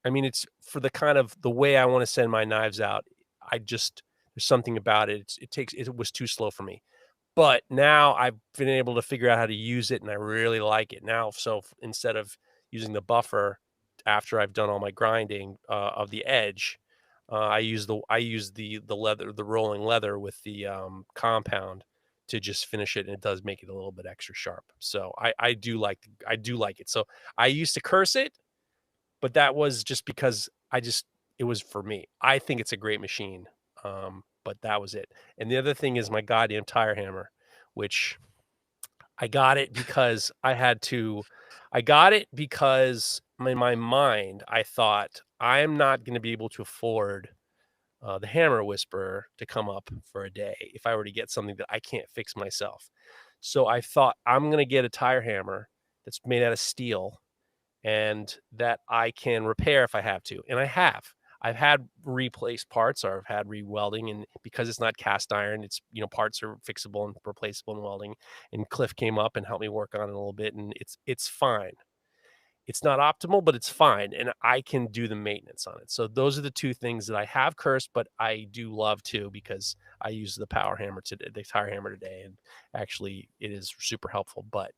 it's for the way I want to send my knives out. There's something about it. It was too slow for me. But now I've been able to figure out how to use it, and I really like it now. So instead of using the buffer after I've done all my grinding of the edge, I use the leather, the rolling leather with the compound to just finish it, and it does make it a little bit extra sharp. So I do like it. So I used to curse it, but that was just because it was for me. I think it's a great machine. But that was it. And the other thing is my goddamn tire hammer, which I got it because in my mind, I thought I'm not going to be able to afford the Hammer Whisperer to come up for a day if I were to get something that I can't fix myself. So I thought I'm going to get a tire hammer that's made out of steel and that I can repair if I have to. And I have. I've had replaced parts, or I've had re-welding, and because it's not cast iron, it's parts are fixable and replaceable in welding. And Cliff came up and helped me work on it a little bit, and it's fine. It's not optimal, but it's fine, and I can do the maintenance on it. So those are the 2 things that I have cursed, but I do love too because I use the power hammer today, the tire hammer today, and actually it is super helpful. But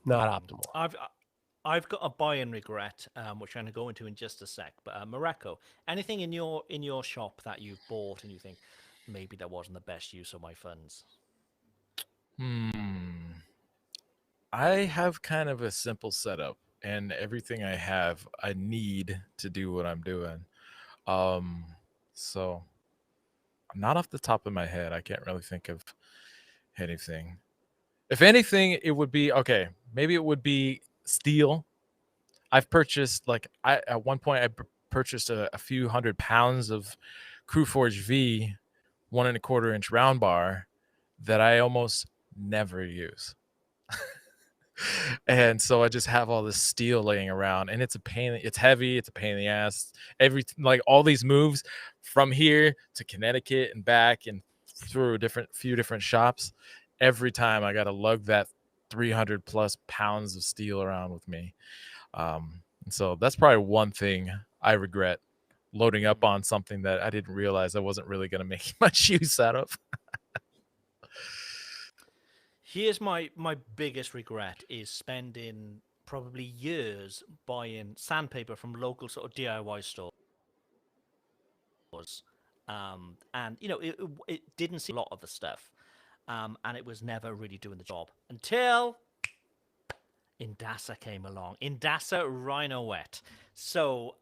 Not optimal. I've got a buy-in regret, which I'm going to go into in just a sec. But Mareko, anything in your shop that you've bought and you think maybe that wasn't the best use of my funds? I have kind of a simple setup, and everything I have, I need to do what I'm doing. So not off the top of my head, I can't really think of anything. If anything, it would be okay. Maybe it would be steel. I've purchased I at one point I purchased a few 100 pounds of Crew Forge V 1.25 inch round bar that I almost never use. And so I just have all this steel laying around, and it's a pain. It's heavy. It's a pain in the ass. All these moves from here to Connecticut and back and through a few different shops. Every time I got to lug that 300 plus pounds of steel around with me. And so that's probably one thing I regret, loading up on something that I didn't realize I wasn't really going to make much use out of. Here's my biggest regret is spending probably years buying sandpaper from local sort of DIY stores. And it didn't see a lot of the stuff. And it was never really doing the job until Indasa came along. Indasa Rhino Wet. So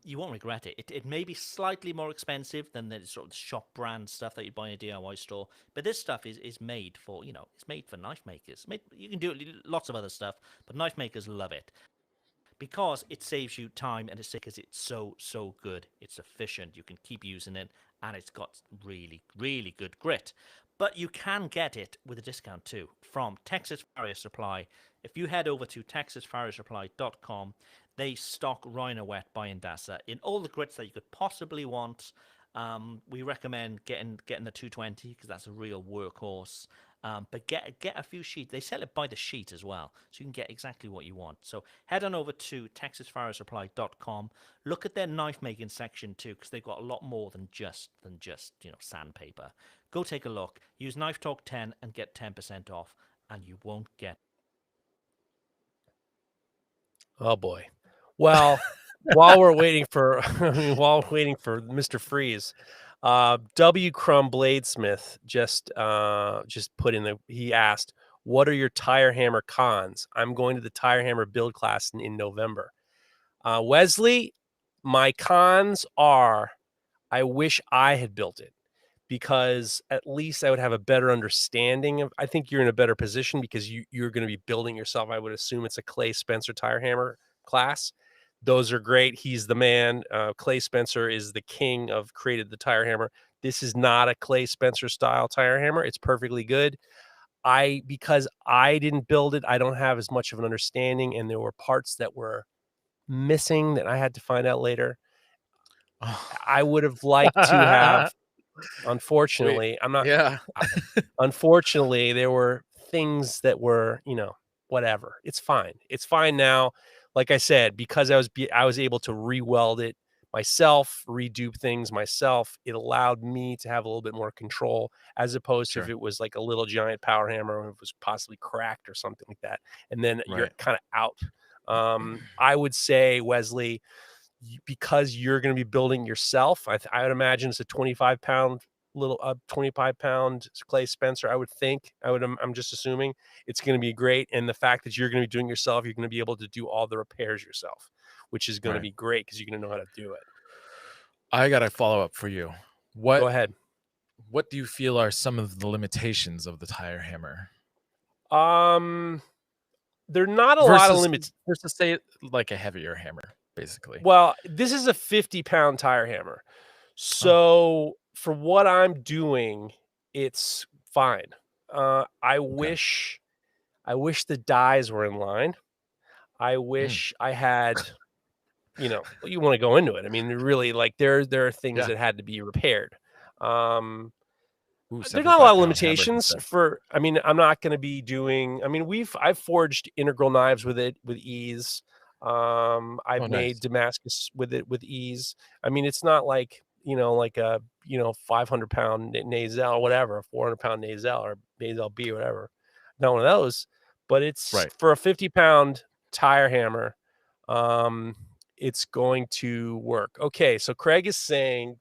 you won't regret it. It may be slightly more expensive than the sort of shop brand stuff that you buy in a DIY store, but this stuff is made for it's made for knife makers. You can do lots of other stuff, but knife makers love it because it saves you time and it's because it's so good. It's efficient. You can keep using it, and it's got really really good grit. But you can get it with a discount too from Texas Farrier Supply. If you head over to texasfarriersupply.com, they stock Rhino Wet by Indasa in all the grits that you could possibly want. We recommend getting the 220 because that's a real workhorse. But get a few sheets. They sell it by the sheet as well, so you can get exactly what you want. So head on over to texasfarriersupply.com. Look at their knife making section too, because they've got a lot more than just sandpaper. Go take a look. Use Knife Talk 10 and get 10% off, and you won't get. Oh boy. Well, while we're waiting for Mr. Freeze, W. Crumb Bladesmith just put in he asked, "What are your tire hammer cons?" I'm going to the tire hammer build class in November. Wesley, my cons are I wish I had built it, because at least I would have a better understanding of. I think you're in a better position because you're going to be building yourself. I would assume it's a Clay Spencer tire hammer class. Those are great. He's the man. Clay Spencer is the king of created the tire hammer. This is not a Clay Spencer style tire hammer. It's perfectly good. Because I didn't build it, I don't have as much of an understanding, and there were parts that were missing that I had to find out later. I would have liked to have. Unfortunately, I'm not. Yeah. Unfortunately, there were things that were, whatever. It's fine. It's fine now. Like I said, because I was able to re-weld it myself, redo things myself. It allowed me to have a little bit more control, as opposed to if it was like a little giant power hammer, or if it was possibly cracked or something like that. And then you're kind of out. I would say, Wesley, because you're going to be building yourself, I would imagine it's a 25-pound Clay Spencer. I would think. I'm just assuming it's going to be great, and the fact that you're going to be doing yourself, you're going to be able to do all the repairs yourself, which is going to be great because you're going to know how to do it. I got a follow up for you. Go ahead. What do you feel are some of the limitations of the tire hammer? There are not a lot of limits versus, say, like a heavier hammer, basically. Well, this is a 50-pound tire hammer, so for what I'm doing, it's fine. I wish the dies were in line. I wish I had, you want to go into it. I mean, really, like there are things that had to be repaired. There's not a lot of limitations I'm not going to be doing. I mean, I've forged integral knives with it with ease. I've made Damascus with it with ease. I mean, it's not like like a 500-pound Nazel or whatever, a 400-pound Nazel or Nazel B or whatever. Not one of those. but it's Right. for a 50-pound tire hammer. It's going to work. Okay, so Craig is saying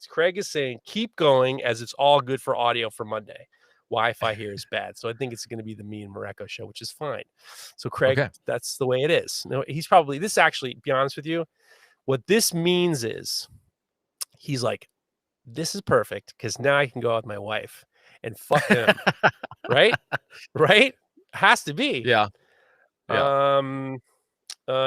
keep going, as it's all good for audio for Monday. Wi-Fi here is bad, so I think it's going to be the me and Mareko show, which is fine. So Craig, Okay. that's the way it is. No, he's probably this. Actually, to be honest with you, what this means is he's like, this is perfect because now I can go out with my wife and fuck him, right? Right? Has to be. Yeah. Yeah.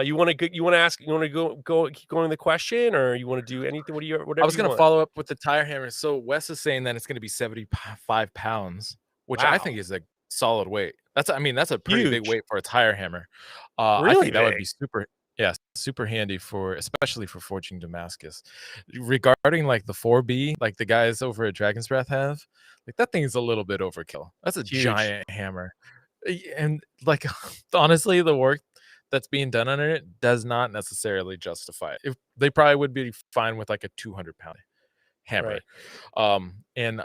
You want to ask? You want to keep going the question, or you want to do anything? Whatever I was you going to want. follow up with the tire hammer. So Wes is saying that it's going to be 75 pounds, which I Wow. think is a solid weight. That's a pretty big Huge. weight for a tire hammer. I Really think that would be big. super handy especially for forging Damascus. Regarding like the 4B, like the guys over at Dragon's Breath have, like that thing is a little bit overkill. That's a Huge. giant hammer. And like honestly, the work that's being done on it does not necessarily justify it. They probably would be fine with like a 200-pound hammer. Right. And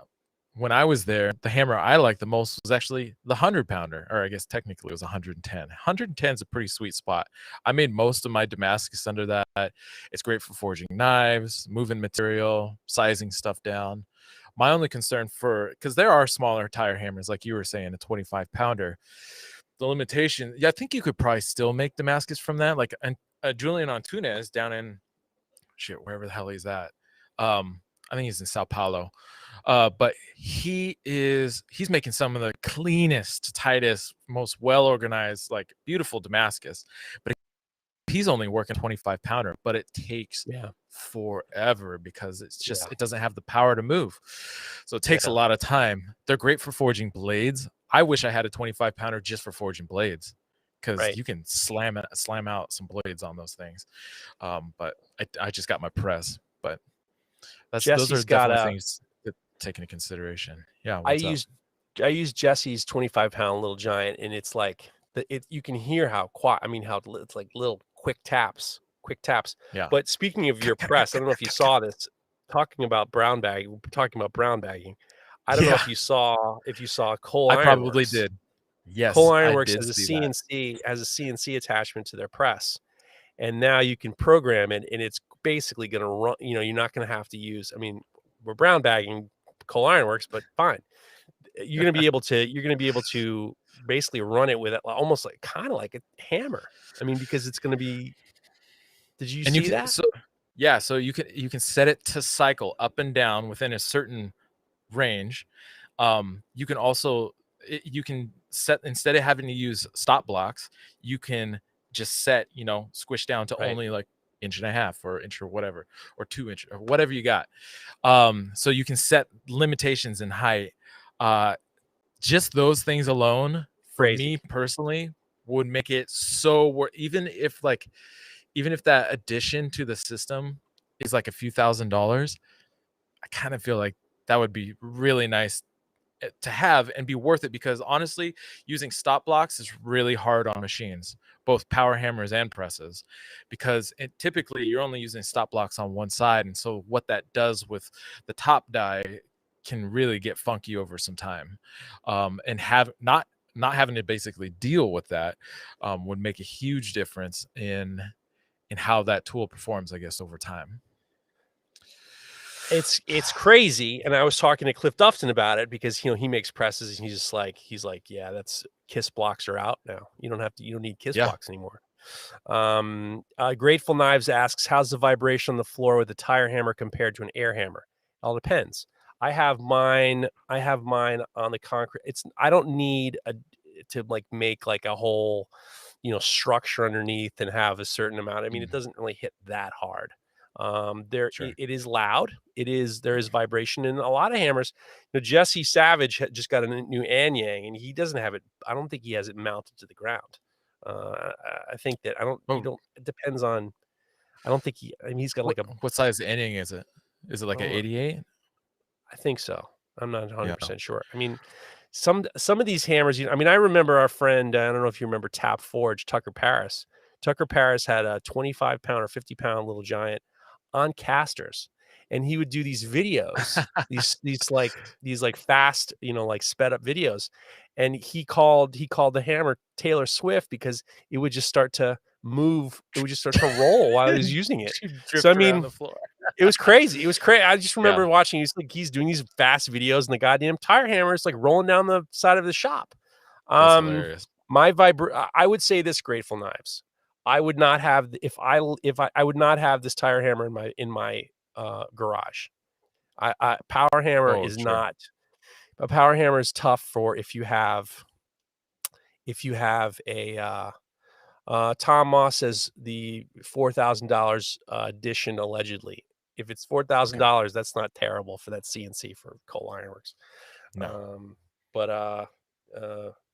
when I was there, the hammer I liked the most was actually the 100-pounder, or I guess technically it was 110. 110 is a pretty sweet spot. I made most of my Damascus under that. It's great for forging knives, moving material, sizing stuff down. My only concern because there are smaller tire hammers, like you were saying, a 25-pounder. The limitation, I think you could probably still make Damascus from that. Like Julian Antunes down in wherever the hell he's at. I think he's in Sao Paulo. But he's making some of the cleanest, tightest, most well-organized, like beautiful Damascus. But he's only working 25-pounder, but it takes forever because it's just it doesn't have the power to move. So it takes a lot of time. They're great for forging blades. I wish I had a 25-pounder just for forging blades, because you can slam out some blades on those things. But I just got my press. But those are definitely things to take into consideration. Yeah, I used Jesse's 25-pound little giant, and it's like you can hear how it's like little quick taps. Yeah. But speaking of your press, I don't know if you saw this. Talking about brown bagging. I don't know if you saw Cole I Ironworks. probably did. Yes, Cole Ironworks I did has a CNC attachment to their press, and now you can program it, and it's basically going to run. You know, you're not going to have to use. I mean, we're brown bagging Cole Ironworks, but fine. You're going to be able to basically run it with almost like kind of like a hammer. I mean, because it's going to be. Did you see that? So you can set it to cycle up and down within a certain range. You can also set, instead of having to use stop blocks, you can just set, squish down to only like 1.5 or inch or whatever, or 2 inch or whatever you got. So you can set limitations in height. Just those things alone, for me personally, would make it so even if that addition to the system is like a few $1,000s, I kind of feel like that would be really nice to have and be worth it, because honestly, using stop blocks is really hard on machines, both power hammers and presses, because typically you're only using stop blocks on one side. And so what that does with the top die can really get funky over some time. And not having to basically deal with that would make a huge difference in how that tool performs, I guess, over time. It's crazy. And I was talking to Cliff Duffton about it, because he makes presses, and he's like, yeah, that's KISS blocks are out now. You don't need KISS blocks anymore. Grateful Knives asks, how's the vibration on the floor with a tire hammer compared to an air hammer? It all depends. I have mine on the concrete. I don't need to like make like a whole structure underneath and have a certain amount. I mean, it doesn't really hit that hard. It is loud. There is vibration in a lot of hammers. Jesse Savage just got a new Anyang, and he doesn't have it. I don't think he has it mounted to the ground. I think that it depends on. I don't think he's got like what size Anyang is it? Is it like an 88? I think so. I'm not 100% sure. I mean, some of these hammers, I remember our friend, I don't know if you remember Tap Forge, Tucker Paris. Tucker Paris had a 25-pound or 50-pound little giant on casters, and he would do these videos, these like fast, like sped up videos. And he called the hammer Taylor Swift because it would just start to move. It would just start to roll while he was using it. You So, I drift around mean, the floor. it was crazy. It was crazy. I just remember Yeah. watching. He's doing these fast videos, and the goddamn tire hammer is like rolling down the side of the shop. That's hilarious. I would say this: Grateful Knives. I would not have I would not have this tire hammer in my garage. Power hammer Oh, is sure. not. A power hammer is tough for if you have a Tom Moss says the $4,000 edition allegedly. If it's $4,000, that's not terrible for that CNC for Cole Ironworks. No. But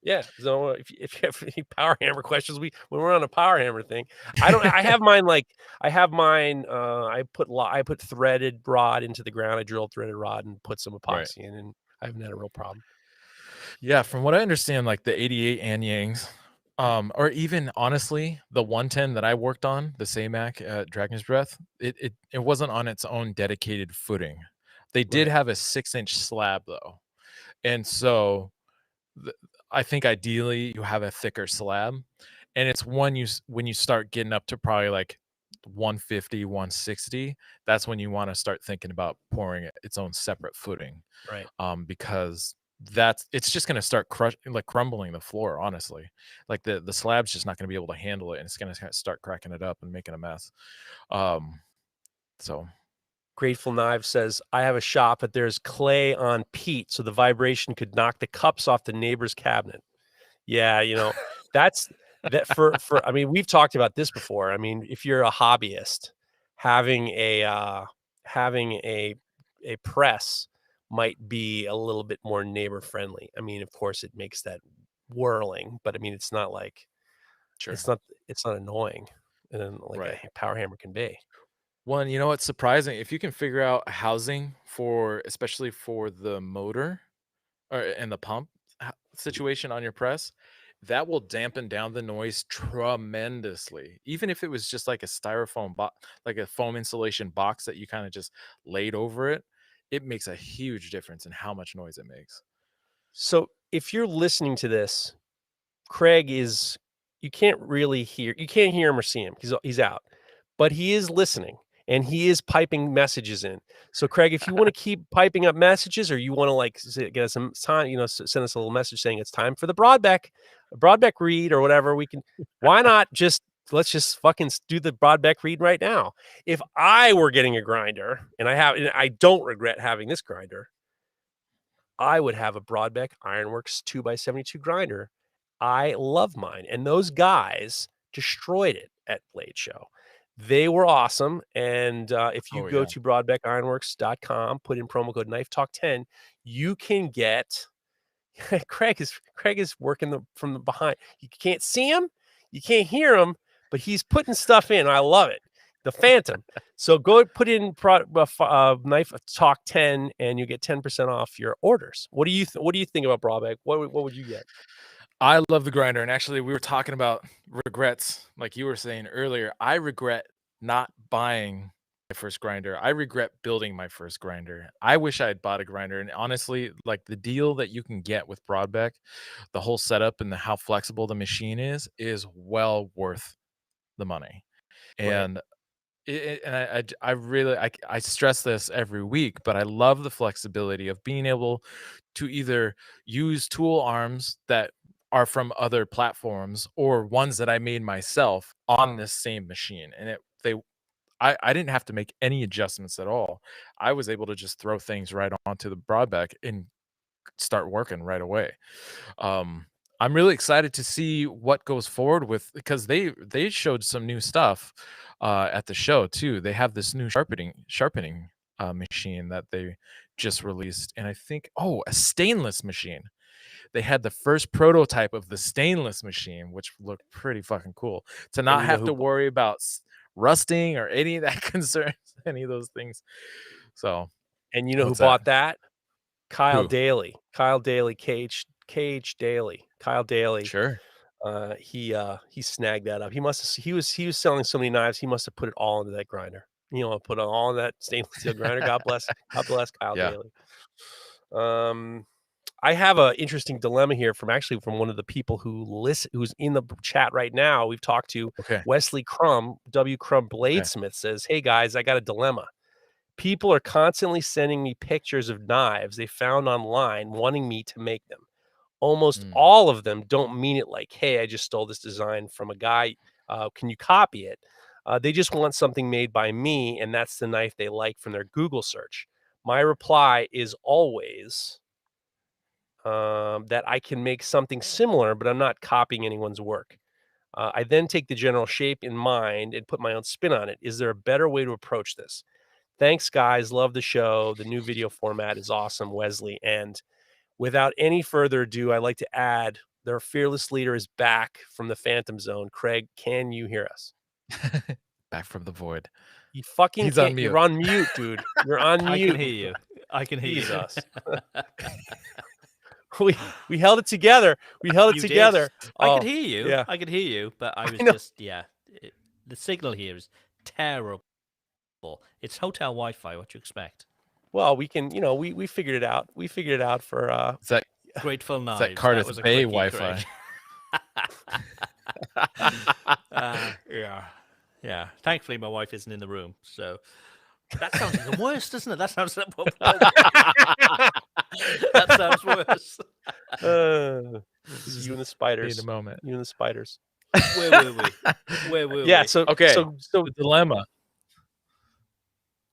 yeah. So if you have any power hammer questions, when we're on a power hammer thing, I have mine I put threaded rod into the ground. I drilled threaded rod and put some epoxy in, and I haven't had a real problem. Yeah, from what I understand, like the 88 Anyang's, or even honestly, the 110 that I worked on, the Samac at Dragon's Breath, it wasn't on its own dedicated footing. They did Right. have a 6-inch slab though, and so I think ideally you have a thicker slab, and it's when you start getting up to probably like 150, 160, that's when you want to start thinking about pouring its own separate footing, Right. because it's just going to start crumbling the floor, honestly. Like the slab's just not going to be able to handle it, and it's going to start cracking it up and making a mess. So Grateful Knives says, I have a shop, but there's clay on peat, so the vibration could knock the cups off the neighbor's cabinet. Yeah, that's that for I mean, we've talked about this before. I mean, if you're a hobbyist, having a press might be a little bit more neighbor friendly. I mean, of course, it makes that whirling, but I mean, it's not like sure. it's not annoying, and then like Right. a power hammer can be. One, you know what's surprising? If you can figure out housing especially for the motor and the pump situation on your press, that will dampen down the noise tremendously. Even if it was just like a styrofoam box, like a foam insulation box that you kind of just laid over it, it makes a huge difference in how much noise it makes. So if you're listening to this, Craig is you can't hear him or see him. He's out. But he is listening and he is piping messages in. So Craig, if you want to keep piping up messages, or you want to get us some time, send us a little message saying it's time for the Broadbeck read or whatever, why not let's just fucking do the Broadbeck read right now. If I were getting a grinder, and I don't regret having this grinder, I would have a Broadbeck Ironworks 2x72 grinder. I love mine. And those guys destroyed it at Blade Show. They were awesome. And if you go to broadbeckironworks.com, put in promo code KNIFETALK10, you can get Craig is working from the behind. You can't see him, you can't hear him, but he's putting stuff in. I love it. The Phantom. So go put in Knife Talk 10, and you get 10% off your orders. What do you think about Broadbeck? What would you get? I love the grinder, and actually, we were talking about regrets, like you were saying earlier. I regret not buying my first grinder. I regret building my first grinder. I wish I had bought a grinder, and honestly, like the deal that you can get with Broadbeck, the whole setup and how flexible the machine is well worth the money. And I really I stress this every week, but I love the flexibility of being able to either use tool arms that are from other platforms or ones that I made myself on this same machine. And I didn't have to make any adjustments at all. I was able to just throw things right onto the Broadbeck and start working right away. I'm really excited to see what goes forward with, because they showed some new stuff at the show too. They have this new sharpening machine that they just released, and I think a stainless machine. They had the first prototype of the stainless machine, which looked pretty fucking cool. To not have to worry about rusting or any of that concerns, any of those things. So, and you know who bought that? Kyle Who? Daly. Kyle Daly, KH Daly. Kyle Daly. Sure. He snagged that up. He was selling so many knives. He must have put it all into that grinder. put all that stainless steel grinder. God bless Kyle Yeah. Daly. I have an interesting dilemma here from one of the people who's in the chat right now. We've talked to Okay. Wesley Crum, W. Crum Bladesmith says, "Hey guys, I got a dilemma. People are constantly sending me pictures of knives they found online, wanting me to make them. Almost Mm. all of them don't mean it like, hey, I just stole this design from a guy. Can you copy it? They just want something made by me, and that's the knife they like from their Google search. My reply is always that I can make something similar, but I'm not copying anyone's work. I then take the general shape in mind and put my own spin on it. Is there a better way to approach this? Thanks, guys. Love the show. The new video format is awesome, Wesley. And without any further ado, I'd like to add their fearless leader is back from the Phantom Zone. Craig, can you hear us? Back from the void. You fucking He's on can't. You're mute. on mute, dude. You're on I mute. can hear you. I can hear Jesus. you. we held it together. We held it You did. together. I Oh, could hear you. yeah. I could hear you, but I was know. just the signal here is terrible. It's hotel Wi-Fi. What you expect? Well, we can, we figured it out. We figured it out for Is that Grateful is Knives. that Cardiff was a Bay quickie, Wi-Fi? Craig. Yeah. Thankfully, my wife isn't in the room, so that sounds even worse, doesn't it? That sounds that sounds worse. This is you and the spiders. Need a moment. You and the spiders. Where were we? Where were Yeah. we? So Okay. So The dilemma.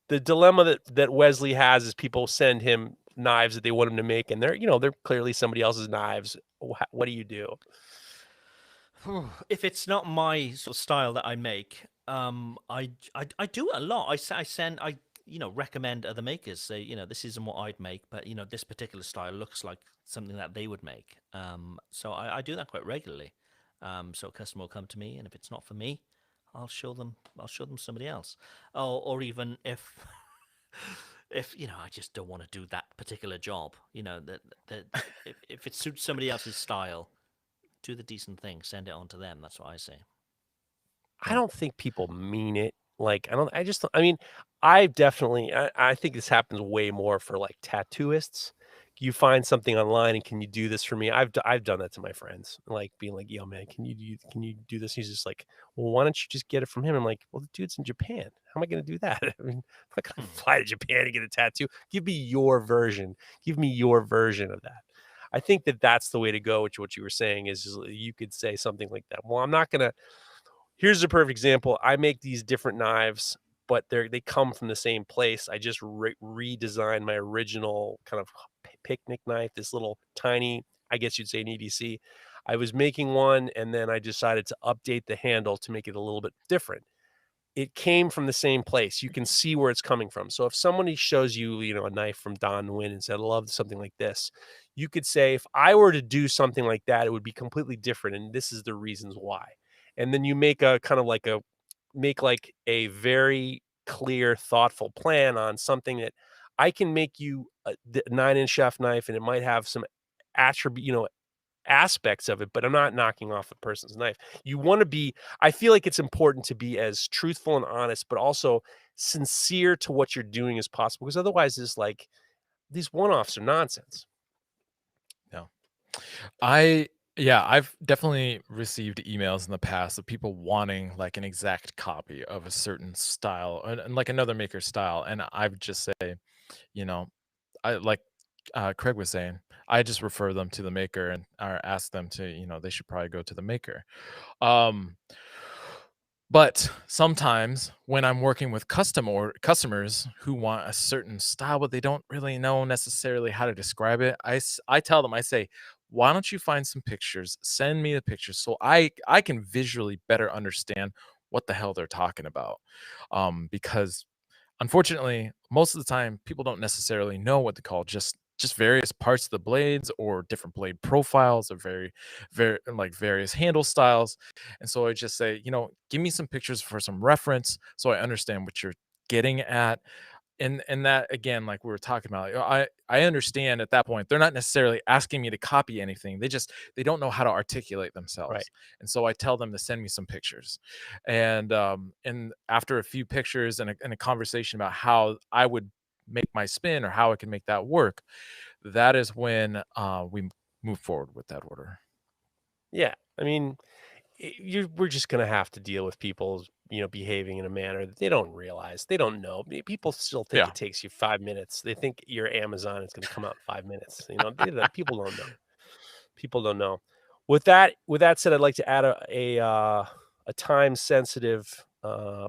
the dilemma that Wesley has is people send him knives that they want him to make, and they're clearly somebody else's knives. What do you do? If it's not my sort of style that I make, I do it a lot. I recommend other makers. Say, this isn't what I'd make, but this particular style looks like something that they would make. So I do that quite regularly. So a customer will come to me, and if it's not for me, I'll show them somebody else. Or even if I just don't want to do that particular job, that if it suits somebody else's style, do the decent thing, send it on to them. That's what I say. I don't think people mean it. Like, I mean, I think this happens way more for like tattooists. You find something online and can you do this for me? I've done that to my friends, like being like, yo, man, can you do this? He's just like, well, why don't you just get it from him? I'm like, well, the dude's in Japan. How am I going to do that? I mean, I'm not going to fly to Japan to get a tattoo. Give me your version. Give me your version of that. I think that's the way to go, which what you were saying is you could say something like that. Well, I'm not going to. Here's a perfect example. I make these different knives, but they come from the same place. I just redesigned my original kind of picnic knife, this little tiny, I guess you'd say an EDC. I was making one, and then I decided to update the handle to make it a little bit different. It came from the same place. You can see where it's coming from. So if somebody shows you, a knife from Don Nguyen and said, I love something like this, you could say, if I were to do something like that, it would be completely different. And this is the reasons why. And then you make a kind of like a very clear, thoughtful plan on something that I can make you a 9-inch chef knife, and it might have some attribute, aspects of it, but I'm not knocking off a person's knife. You want to be, I feel like it's important to be as truthful and honest, but also sincere to what you're doing as possible, because otherwise it's like these one-offs are nonsense. No. I've definitely received emails in the past of people wanting like an exact copy of a certain style and like another maker's style. And I would just say, I like Craig was saying, I just refer them to the maker and or ask them to, they should probably go to the maker. But sometimes when I'm working with customers who want a certain style, but they don't really know necessarily how to describe it, I tell them, I say, why don't you find some pictures, send me the pictures so I can visually better understand what the hell they're talking about. Because unfortunately, most of the time, people don't necessarily know what to call just various parts of the blades or different blade profiles or very like various handle styles. And so I just say, give me some pictures for some reference so I understand what you're getting at. and that again, like we were talking about, I understand at that point they're not necessarily asking me to copy anything. They don't know how to articulate Right. themselves, and so I tell them to send me some pictures, and after a few pictures and a conversation about how I would make my spin or how I can make that work, that is when we move forward with that order. Yeah. I mean, we're just going to have to deal with people, behaving in a manner that they don't realize. They don't know. People still think Yeah. it takes you 5 minutes. They think your Amazon is going to come out in 5 minutes. People don't know. People don't know. With that said, I'd like to add a time sensitive,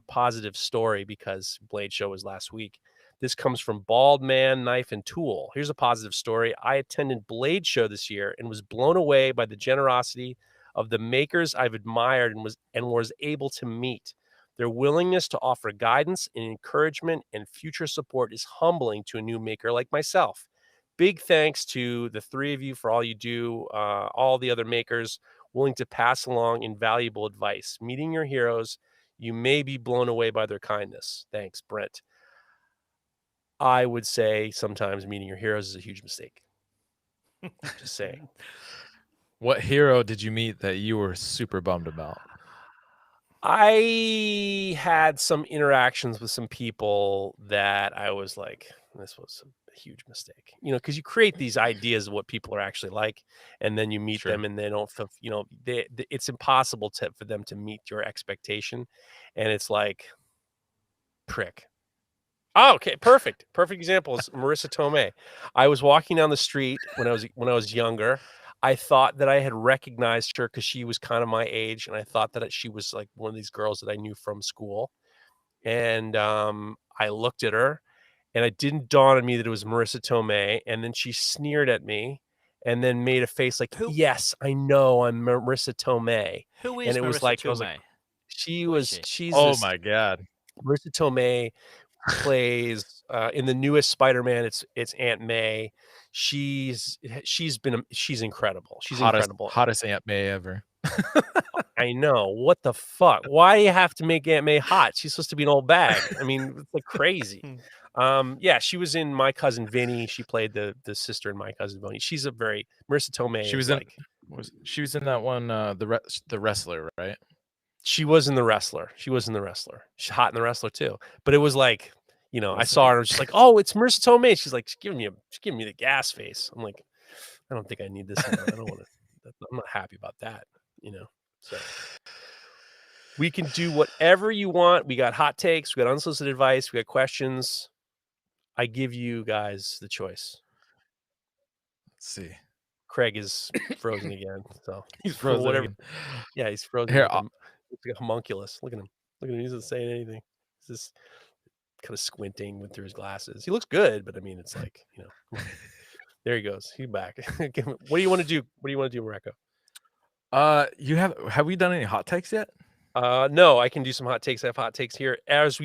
positive story because Blade Show was last week. This comes from Bald Man Knife and Tool. Here's a positive story. I attended Blade Show this year and was blown away by the generosity of the makers I've admired and was able to meet. Their willingness to offer guidance and encouragement and future support is humbling to a new maker like myself. Big thanks to the three of you for all you do, all the other makers willing to pass along invaluable advice. Meeting your heroes, you may be blown away by their kindness. Thanks, Brent. I would say sometimes meeting your heroes is a huge mistake. Just saying. What hero did you meet that you were super bummed about? I had some interactions with some people that I was like, this was a huge mistake, because you create these ideas of what people are actually like, and then you meet Sure. them and they don't, it's impossible for them to meet your expectation. And it's like, prick. Oh, okay, perfect. Perfect example is Marissa Tomei. I was walking down the street when I was younger. I thought that I had recognized her because she was kind of my age, and I thought that she was like one of these girls that I knew from school. And I looked at her, and it didn't dawn on me that it was Marissa Tomei. And then she sneered at me, and then made a face like, Who- "Yes, I know, I'm Marissa Tomei." Who is And it was Marissa like I was like, Tomei? Who is she? she's Oh this my god. Marissa Tomei plays in the newest Spider-Man. It's Aunt May. She's incredible. She's incredible. Hottest Aunt May ever. I know. What the fuck? Why do you have to make Aunt May hot? She's supposed to be an old bag. I mean, it's like crazy. Yeah, she was in My Cousin Vinny. She played the sister in My Cousin Vinny. She's a very Marissa Tomei. She was she was in that one the wrestler, right? She was in The Wrestler. She's hot in The Wrestler too. But it was like, I Was saw it? her and I was just like, oh, it's Marissa Tomei. She's like, she's giving me the gas face. I'm like, I don't think I need this. I don't want to. I'm not happy about that. So we can do whatever you want. We got hot takes. We got unsolicited advice. We got questions. I give you guys the choice. Let's see. Craig is frozen again. So He's frozen. whatever. Again. Yeah, he's frozen. Here, Looks like a homunculus. Look at him. He's not saying anything. He's just kind of squinting through his glasses. He looks good, but I mean, it's like, come on. There he goes. He's back. What do you want to do? What do you want to do, Mareko? Have we done any hot takes yet? No, I can do some hot takes. I have hot takes here. As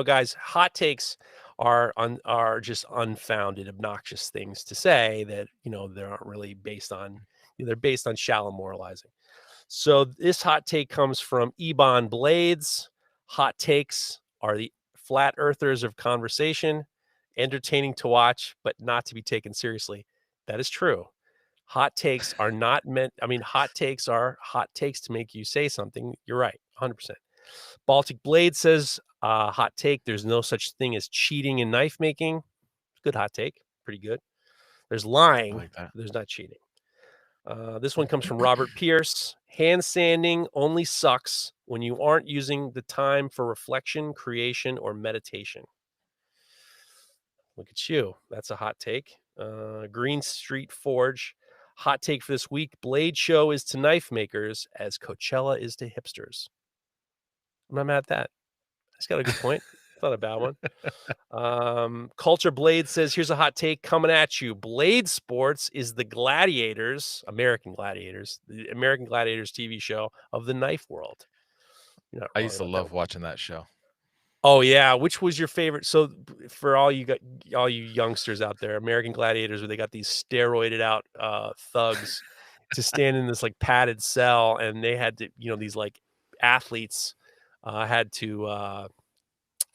guys, hot takes are just unfounded, obnoxious things to say that they aren't really based on. They're based on shallow moralizing. So this hot take comes from Ebon Blades. Hot takes are the flat earthers of conversation, entertaining to watch, but not to be taken seriously. That is true. Hot takes are not meant. I mean, hot takes are hot takes to make you say something. You're right, 100%. Baltic Blade says, hot take, there's no such thing as cheating in knife making. Good hot take. Pretty good. There's lying. I like that. There's not cheating. This one comes from Robert Pierce. Hand sanding only sucks when you aren't using the time for reflection, creation, or meditation. Look at you. That's a hot take. Green Street Forge. Hot take for this week. Blade Show is to knife makers as Coachella is to hipsters. I'm not mad at that. He's got a good point. It's not a bad one. Culture Blade says, here's a hot take coming at you. Blade Sports is the American Gladiators TV show of the knife world. I used to love watching that show. Oh yeah, which was your favorite? So for all you youngsters out there, American Gladiators, where they got these steroided out thugs to stand in this like padded cell, and they had to, these like athletes had to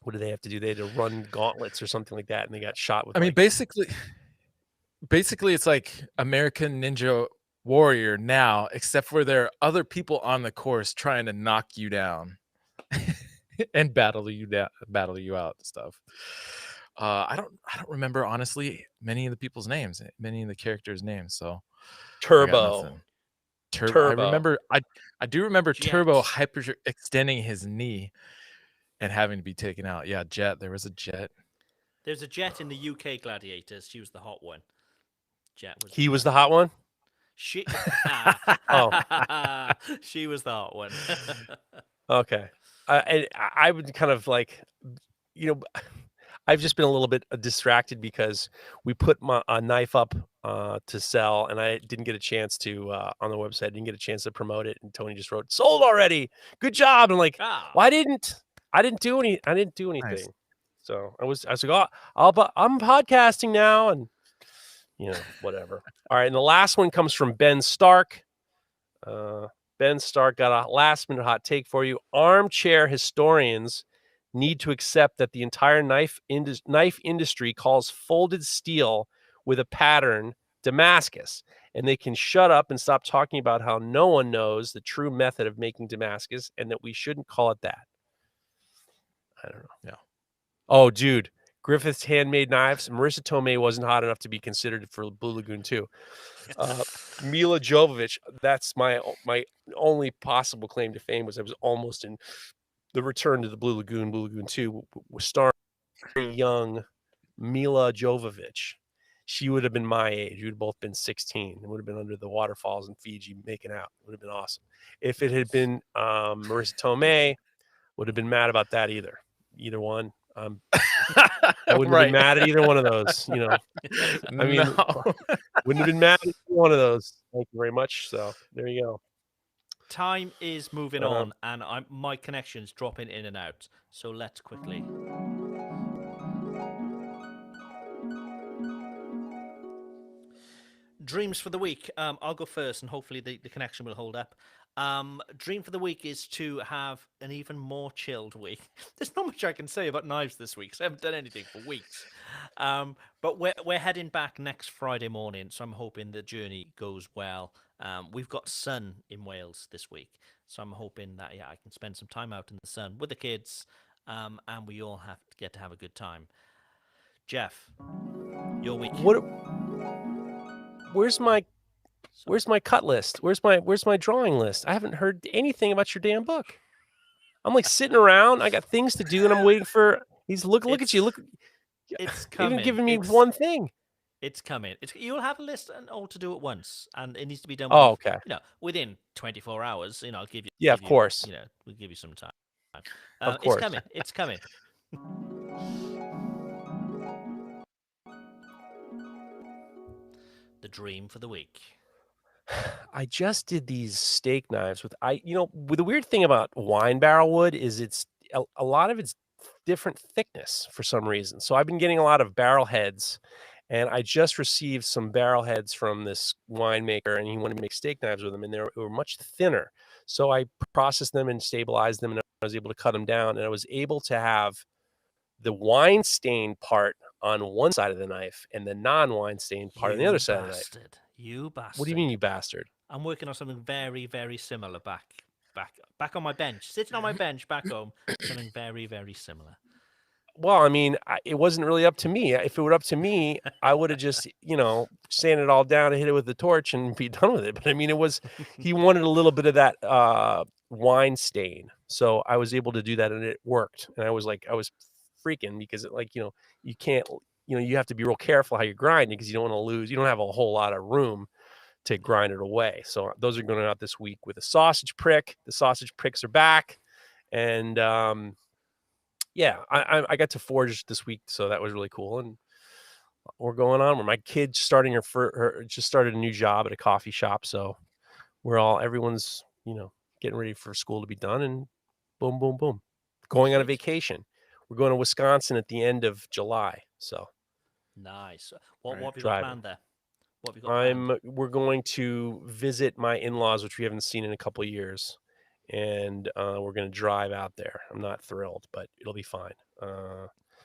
What do they have to do? They had to run gauntlets or something like that, and they got shot with. I mean, basically, it's like American Ninja Warrior now, except for there are other people on the course trying to knock you down and battle you out and stuff. I don't remember honestly many of the people's names, many of the characters' names. So I got Turbo. nothing. Turbo. I do remember Jet. Turbo hyper extending his knee and having to be taken out. Yeah, Jet. There was a Jet. There's a Jet in the UK Gladiators. She was the hot one. Jet was. He was the hot one. She. Oh. She was the hot one. Okay. I would kind of like, I've just been a little bit distracted because we put a knife up to sell, and I didn't get a chance to on the website. I didn't get a chance to promote it, and Tony just wrote "sold already." Good job. I'm like, well, I didn't do anything. Nice. So I was like, I'm podcasting now, and whatever. All right, and the last one comes from Ben Stark. Ben Stark got a last minute hot take for you. Armchair historians need to accept that the entire knife industry calls folded steel with a pattern Damascus, and they can shut up and stop talking about how no one knows the true method of making Damascus and that we shouldn't call it that. I don't know. Yeah. Oh, dude. Griffith's handmade knives. Marissa Tomei wasn't hot enough to be considered for Blue Lagoon 2. Mila Jovovich, that's my only possible claim to fame, was I was almost in the Return to the Blue Lagoon 2, was starring young Mila Jovovich. She would have been my age. We would have both been 16. It would have been under the waterfalls in Fiji making out. It would have been awesome. If it had been Marissa Tomei, would have been mad about that either. Either one. I wouldn't have been mad at either one of those. I mean, wouldn't have been mad at either one of those. Thank you very much. So there you go. Time is moving on, and my connection's dropping in and out. So let's quickly. Dreams for the week. I'll go first, and hopefully the connection will hold up. Dream for the week is to have an even more chilled week. There's not much I can say about knives this week, because I haven't done anything for weeks. But we're heading back next Friday morning, so I'm hoping the journey goes well. We've got sun in Wales this week, so I'm hoping that I can spend some time out in the sun with the kids, and we all get to have a good time. Geoff, your week. Where's my cut list? Where's my drawing list? I haven't heard anything about your damn book. I'm like sitting around. I got things to do, and I'm waiting for. Look at you. Look, it's coming. Even giving me one thing. It's coming. You'll have a list and all to do at once, and it needs to be done. Okay. Within 24 hours. I'll give you. Yeah, of course. We'll give you some time. Of course. It's coming. It's coming. The dream for the week. I just did these steak knives with the weird thing about wine barrel wood is it's a lot of it's different thickness for some reason. So I've been getting a lot of barrel heads, and I just received some barrel heads from this winemaker, and he wanted me to make steak knives with them, and they were much thinner. So I processed them and stabilized them, and I was able to cut them down, and I was able to have the wine stain part on one side of the knife and the non-wine stain part on the other side of the knife. You bastard. What do you mean, you bastard? I'm working on something very, very similar back on my bench, sitting on my bench back home, something very, very similar. Well, I mean, it wasn't really up to me. If it were up to me, I would have just, sanded it all down and hit it with the torch and be done with it. But I mean, he wanted a little bit of that wine stain. So I was able to do that, and it worked. And I was freaking, because you can't, you have to be real careful how you grind, because you don't want to lose. You don't have a whole lot of room to grind it away. So those are going out this week with a sausage prick. The sausage pricks are back. And yeah, I got to forge this week, so that was really cool. And we're going on where my kid's starting just started a new job at a coffee shop. So everyone's, getting ready for school to be done, and boom, boom, boom. Going on a vacation. We're going to Wisconsin at the end of July. So nice. What have you got planned there? What have you got planned? We're going to visit my in-laws, which we haven't seen in a couple of years. And we're going to drive out there. I'm not thrilled, but it'll be fine.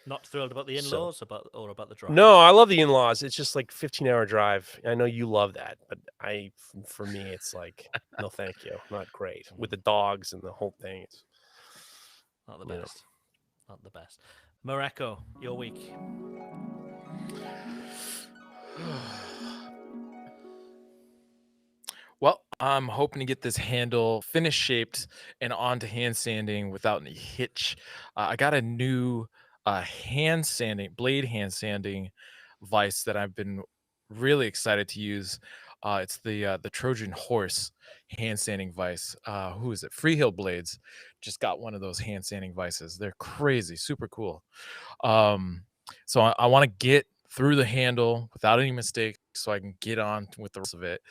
Not thrilled about the in-laws or about the drive? No, I love the in-laws. It's just like 15-hour drive. I know you love that, but for me, it's like, no, thank you. Not great with the dogs and the whole thing. It's Not the best. Not the best. Mareko, your week. Well, I'm hoping to get this handle finish shaped and onto hand sanding without any hitch. I got a new blade hand sanding vise that I've been really excited to use. It's the Trojan Horse hand sanding vise. Who is it? Freehill Blades just got one of those hand sanding vices. They're crazy, super cool. So I want to get through the handle without any mistakes so I can get on with the rest of it.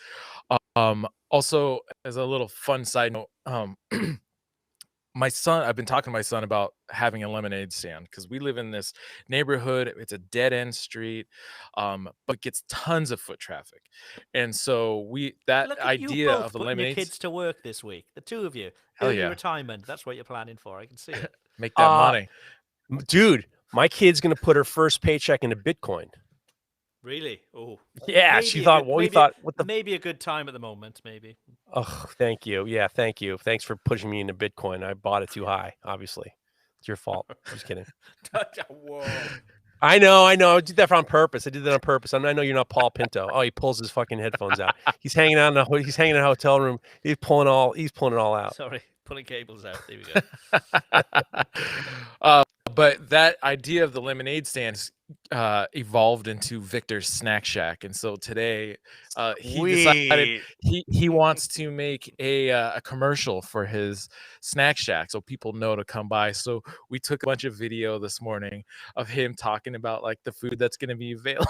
Also, as a little fun side note, I've been talking to my son about having a lemonade stand because we live in this neighborhood. It's a dead end street, but gets tons of foot traffic. And so that Look at idea you both of the putting your lemonade, kids to work this week. The two of you. Hell Early yeah. retirement. That's what you're planning for. I can see it. make that money. Dude, my kid's gonna put her first paycheck into Bitcoin. Really? Oh. Yeah, she thought. We thought, what the? Maybe a good time at the moment. Maybe. Oh, thank you. Yeah, thank you. Thanks for pushing me into Bitcoin. I bought it too high. Obviously, it's your fault. Just kidding. Whoa. I know. I did that on purpose. I did that on purpose. I know you're not Paul Pinto. Oh, he pulls his fucking headphones out. He's hanging out he's hanging in a hotel room. He's pulling it all out. Sorry, pulling cables out. There we go. But that idea of the lemonade stand evolved into Victor's Snack Shack, and so today he decided he wants to make a commercial for his snack shack so people know to come by. So we took a bunch of video this morning of him talking about like the food that's going to be available.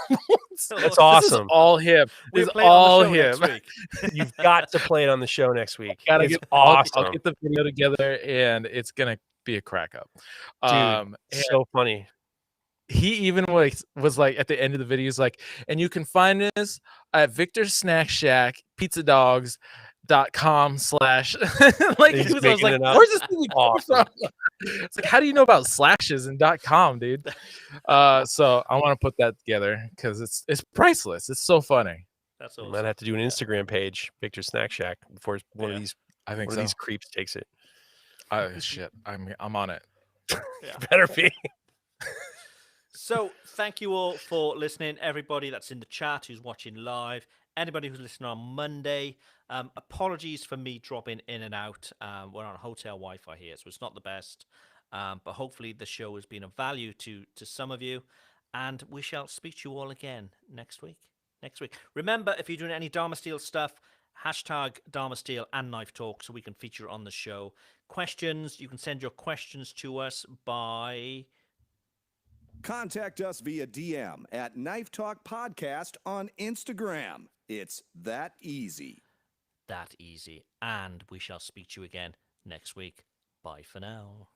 That's awesome. This is all him. We'll play all on the show next week. You've got to play it on the show next week. It's awesome. I'll get the video together, and it's gonna be a crack up. Dude, so funny. He even was like at the end of the video, he's like, and you can find us at Victor's Snack Shack pizzadogs.com/ like he was, I was like, where's this thing awesome. From? It's like, how do you know about slashes and .com, dude? So I want to put that together because it's priceless. It's so funny. That's awesome. Might have to do an Instagram page, Victor's Snack Shack, before one of these these creeps takes it. Shit, I'm on it. Yeah. Better be. So thank you all for listening. Everybody that's in the chat who's watching live, anybody who's listening on Monday, apologies for me dropping in and out. We're on hotel Wi-Fi here, so it's not the best. But hopefully the show has been of value to some of you, and we shall speak to you all again next week. Remember, if you're doing any Damasteel stuff, hashtag Damasteel and Knife Talk so we can feature on the show. Questions, you can send your questions to us by... Contact us via DM at Knife Talk Podcast on Instagram. It's that easy. That easy. And we shall speak to you again next week. Bye for now.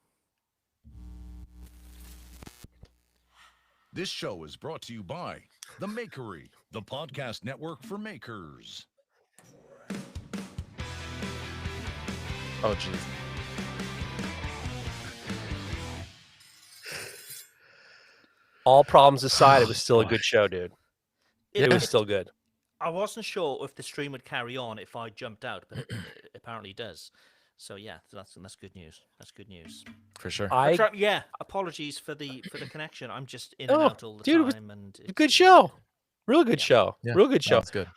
This show is brought to you by The Makery, the podcast network for makers. Oh, jeez. All problems aside, it was still a good show, dude. It was still good. I wasn't sure if the stream would carry on if I jumped out, but it apparently does. So yeah, that's good news. That's good news for sure. Yeah, apologies for the connection. I'm just in and out all the time, and it's a good show. Real good show. Yeah. Real good show. That's good.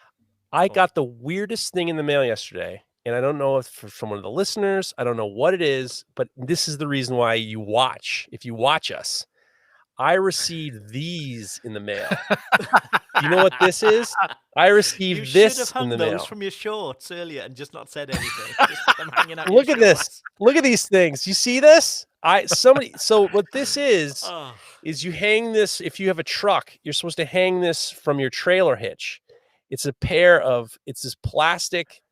I got the weirdest thing in the mail yesterday, and I don't know if from one of the listeners. I don't know what it is, but this is the reason why you watch. If you watch us. I received these in the mail. You know what this is? I received this in the mail. You should have hung those from your shorts earlier and just not said anything. Just them hanging out. Look at this. Look at these things. You see this? So what this is you hang this. If you have a truck, you're supposed to hang this from your trailer hitch. It's this plastic,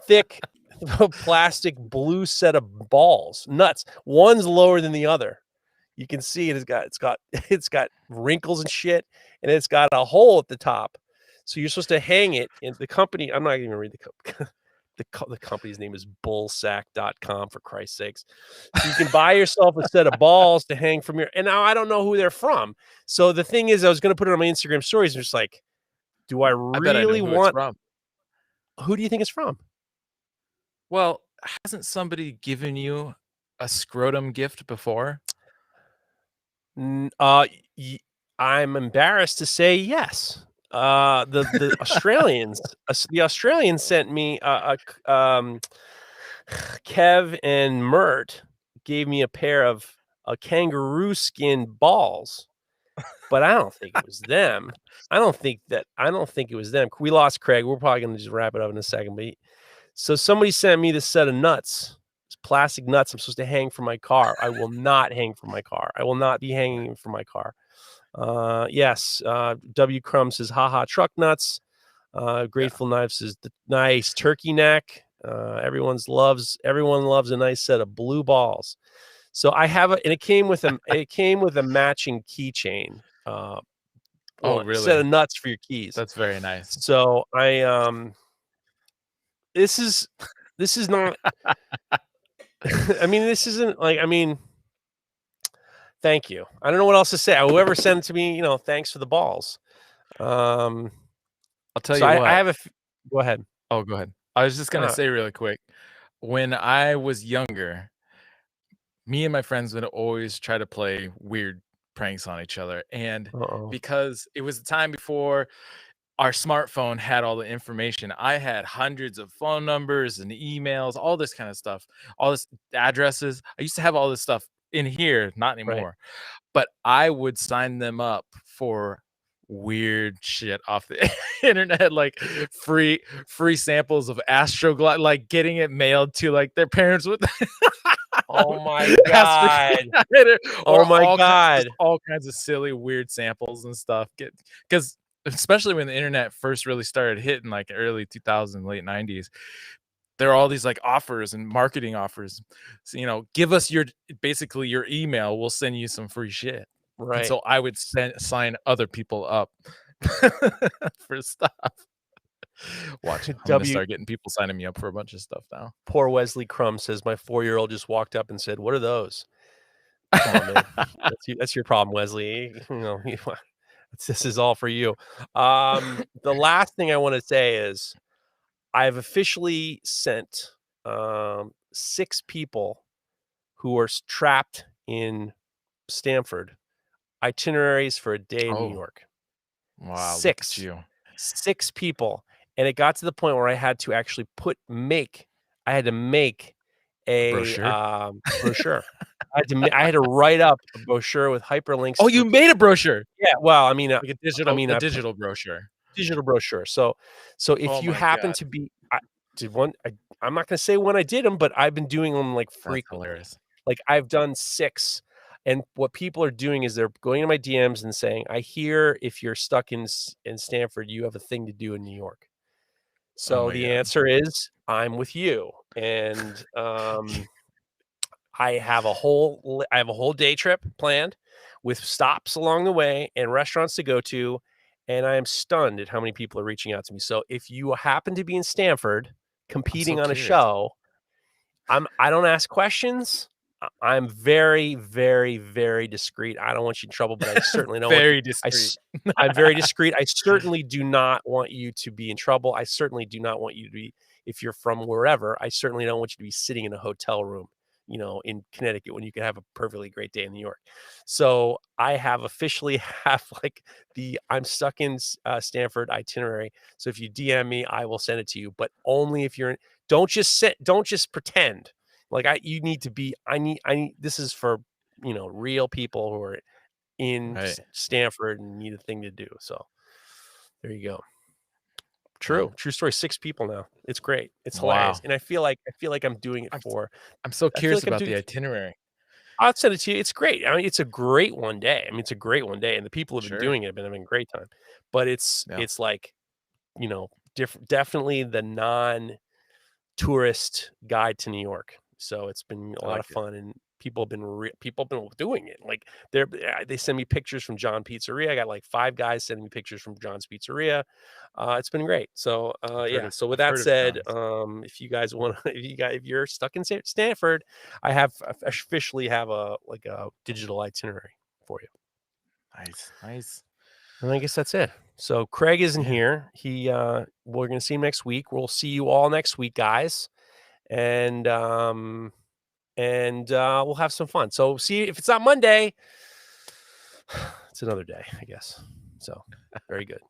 thick plastic blue set of balls, nuts. One's lower than the other. You can see it's got wrinkles and shit, and it's got a hole at the top. So you're supposed to hang it in the company. I'm not even gonna read the the company's name is bullsack.com, for Christ's sakes. So you can buy yourself a set of balls to hang from your, and now I don't know who they're from. So the thing is, I was going to put it on my Instagram stories. And just like, do I I bet I know really who it's want, from. who do you think it's from? Well, hasn't somebody given you a scrotum gift before? I'm embarrassed to say yes. The Australians sent me Kev and Mert gave me a pair of kangaroo skin balls, but I don't think it was them. I don't think it was them. We lost Craig. We're probably gonna just wrap it up in a second. But so somebody sent me this set of nuts, plastic nuts. I'm supposed to hang from my car. I will not hang from my car. I will not be hanging from my car. Yes. W Crumb says, haha, truck nuts. Grateful Knives says, the nice turkey neck. Everyone loves a nice set of blue balls. So I have and it came with a matching keychain. Oh, Set really? of nuts for your keys. That's very nice. So this is not I mean, this isn't like, I mean, thank you. I don't know what else to say. Whoever sent it to me, thanks for the balls. I'll tell So you what. I have go ahead. Oh, go ahead. I was just gonna say really quick. When I was younger, me and my friends would always try to play weird pranks on each other. And because it was the time before our smartphone had all the information, I had hundreds of phone numbers and emails, all this kind of stuff, all this addresses. I used to have all this stuff in here, not anymore. Right. But I would sign them up for weird shit off the internet, like free samples of Astroglide, like getting it mailed to like their parents with Oh my god. Or Oh my god. all kinds of silly weird samples and stuff. Because especially when the internet first really started hitting, like early 2000s, late 90s, there are all these like offers and marketing offers. So, give us basically your email, we'll send you some free shit. Right. And so I would sign other people up for stuff. Watch, I'm gonna start getting people signing me up for a bunch of stuff now. Poor Wesley Crumb says, my 4-year-old just walked up and said, what are those? Come on, man. That's your problem, Wesley. This is all for you. The last thing I want to say is I've officially sent 6 people who are trapped in Stanford itineraries for a day in New York. Wow. 6. Look at you. 6 people. And it got to the point where I had to actually make a brochure. I had to write up a brochure with hyperlinks. Oh, you made a brochure? Yeah. Well, I mean, like a digital brochure. Digital brochure. So if you happen to be, I'm not going to say when I did them, but I've been doing them like frequently. Hilarious. Like I've done 6. And what people are doing is they're going to my DMs and saying, I hear if you're stuck in Stanford, you have a thing to do in New York. So the answer is I'm with you. And I have a whole day trip planned with stops along the way and restaurants to go to. And I am stunned at how many people are reaching out to me. So if you happen to be in Stanford competing on a show, I don't ask questions. I'm very, very, very discreet. I don't want you in trouble, but I certainly don't. Discreet. I'm very discreet. I certainly do not want you to be in trouble. I certainly do not want you to be, if you're from wherever, I certainly don't want you to be sitting in a hotel room, in Connecticut when you can have a perfectly great day in New York. So I have officially like I'm stuck in Stanford itinerary. So if you DM me, I will send it to you, but only if you're don't just pretend. Like you need to be, I need, this is for, real people who are in Stanford and need a thing to do. So there you go. True story. 6 people now. It's great. It's hilarious. And I feel like I'm doing it for, I'm so curious about the itinerary. I'll send it to you. It's great. I mean, it's a great one day. And the people who've been doing it have been having a great time, but it's like, definitely the non-tourist guide to New York. So it's been a lot of fun, and people have been doing it. Like they send me pictures from John Pizzeria. I got like 5 guys sending me pictures from John's Pizzeria. It's been great. So yeah. So with that said, if you guys want, if you're stuck in Stanford, I officially have a digital itinerary for you. Nice. And I guess that's it. So Craig isn't here. We're gonna see him next week. We'll see you all next week, guys. And we'll have some fun. So see if it's not Monday, it's another day, I guess. So very good.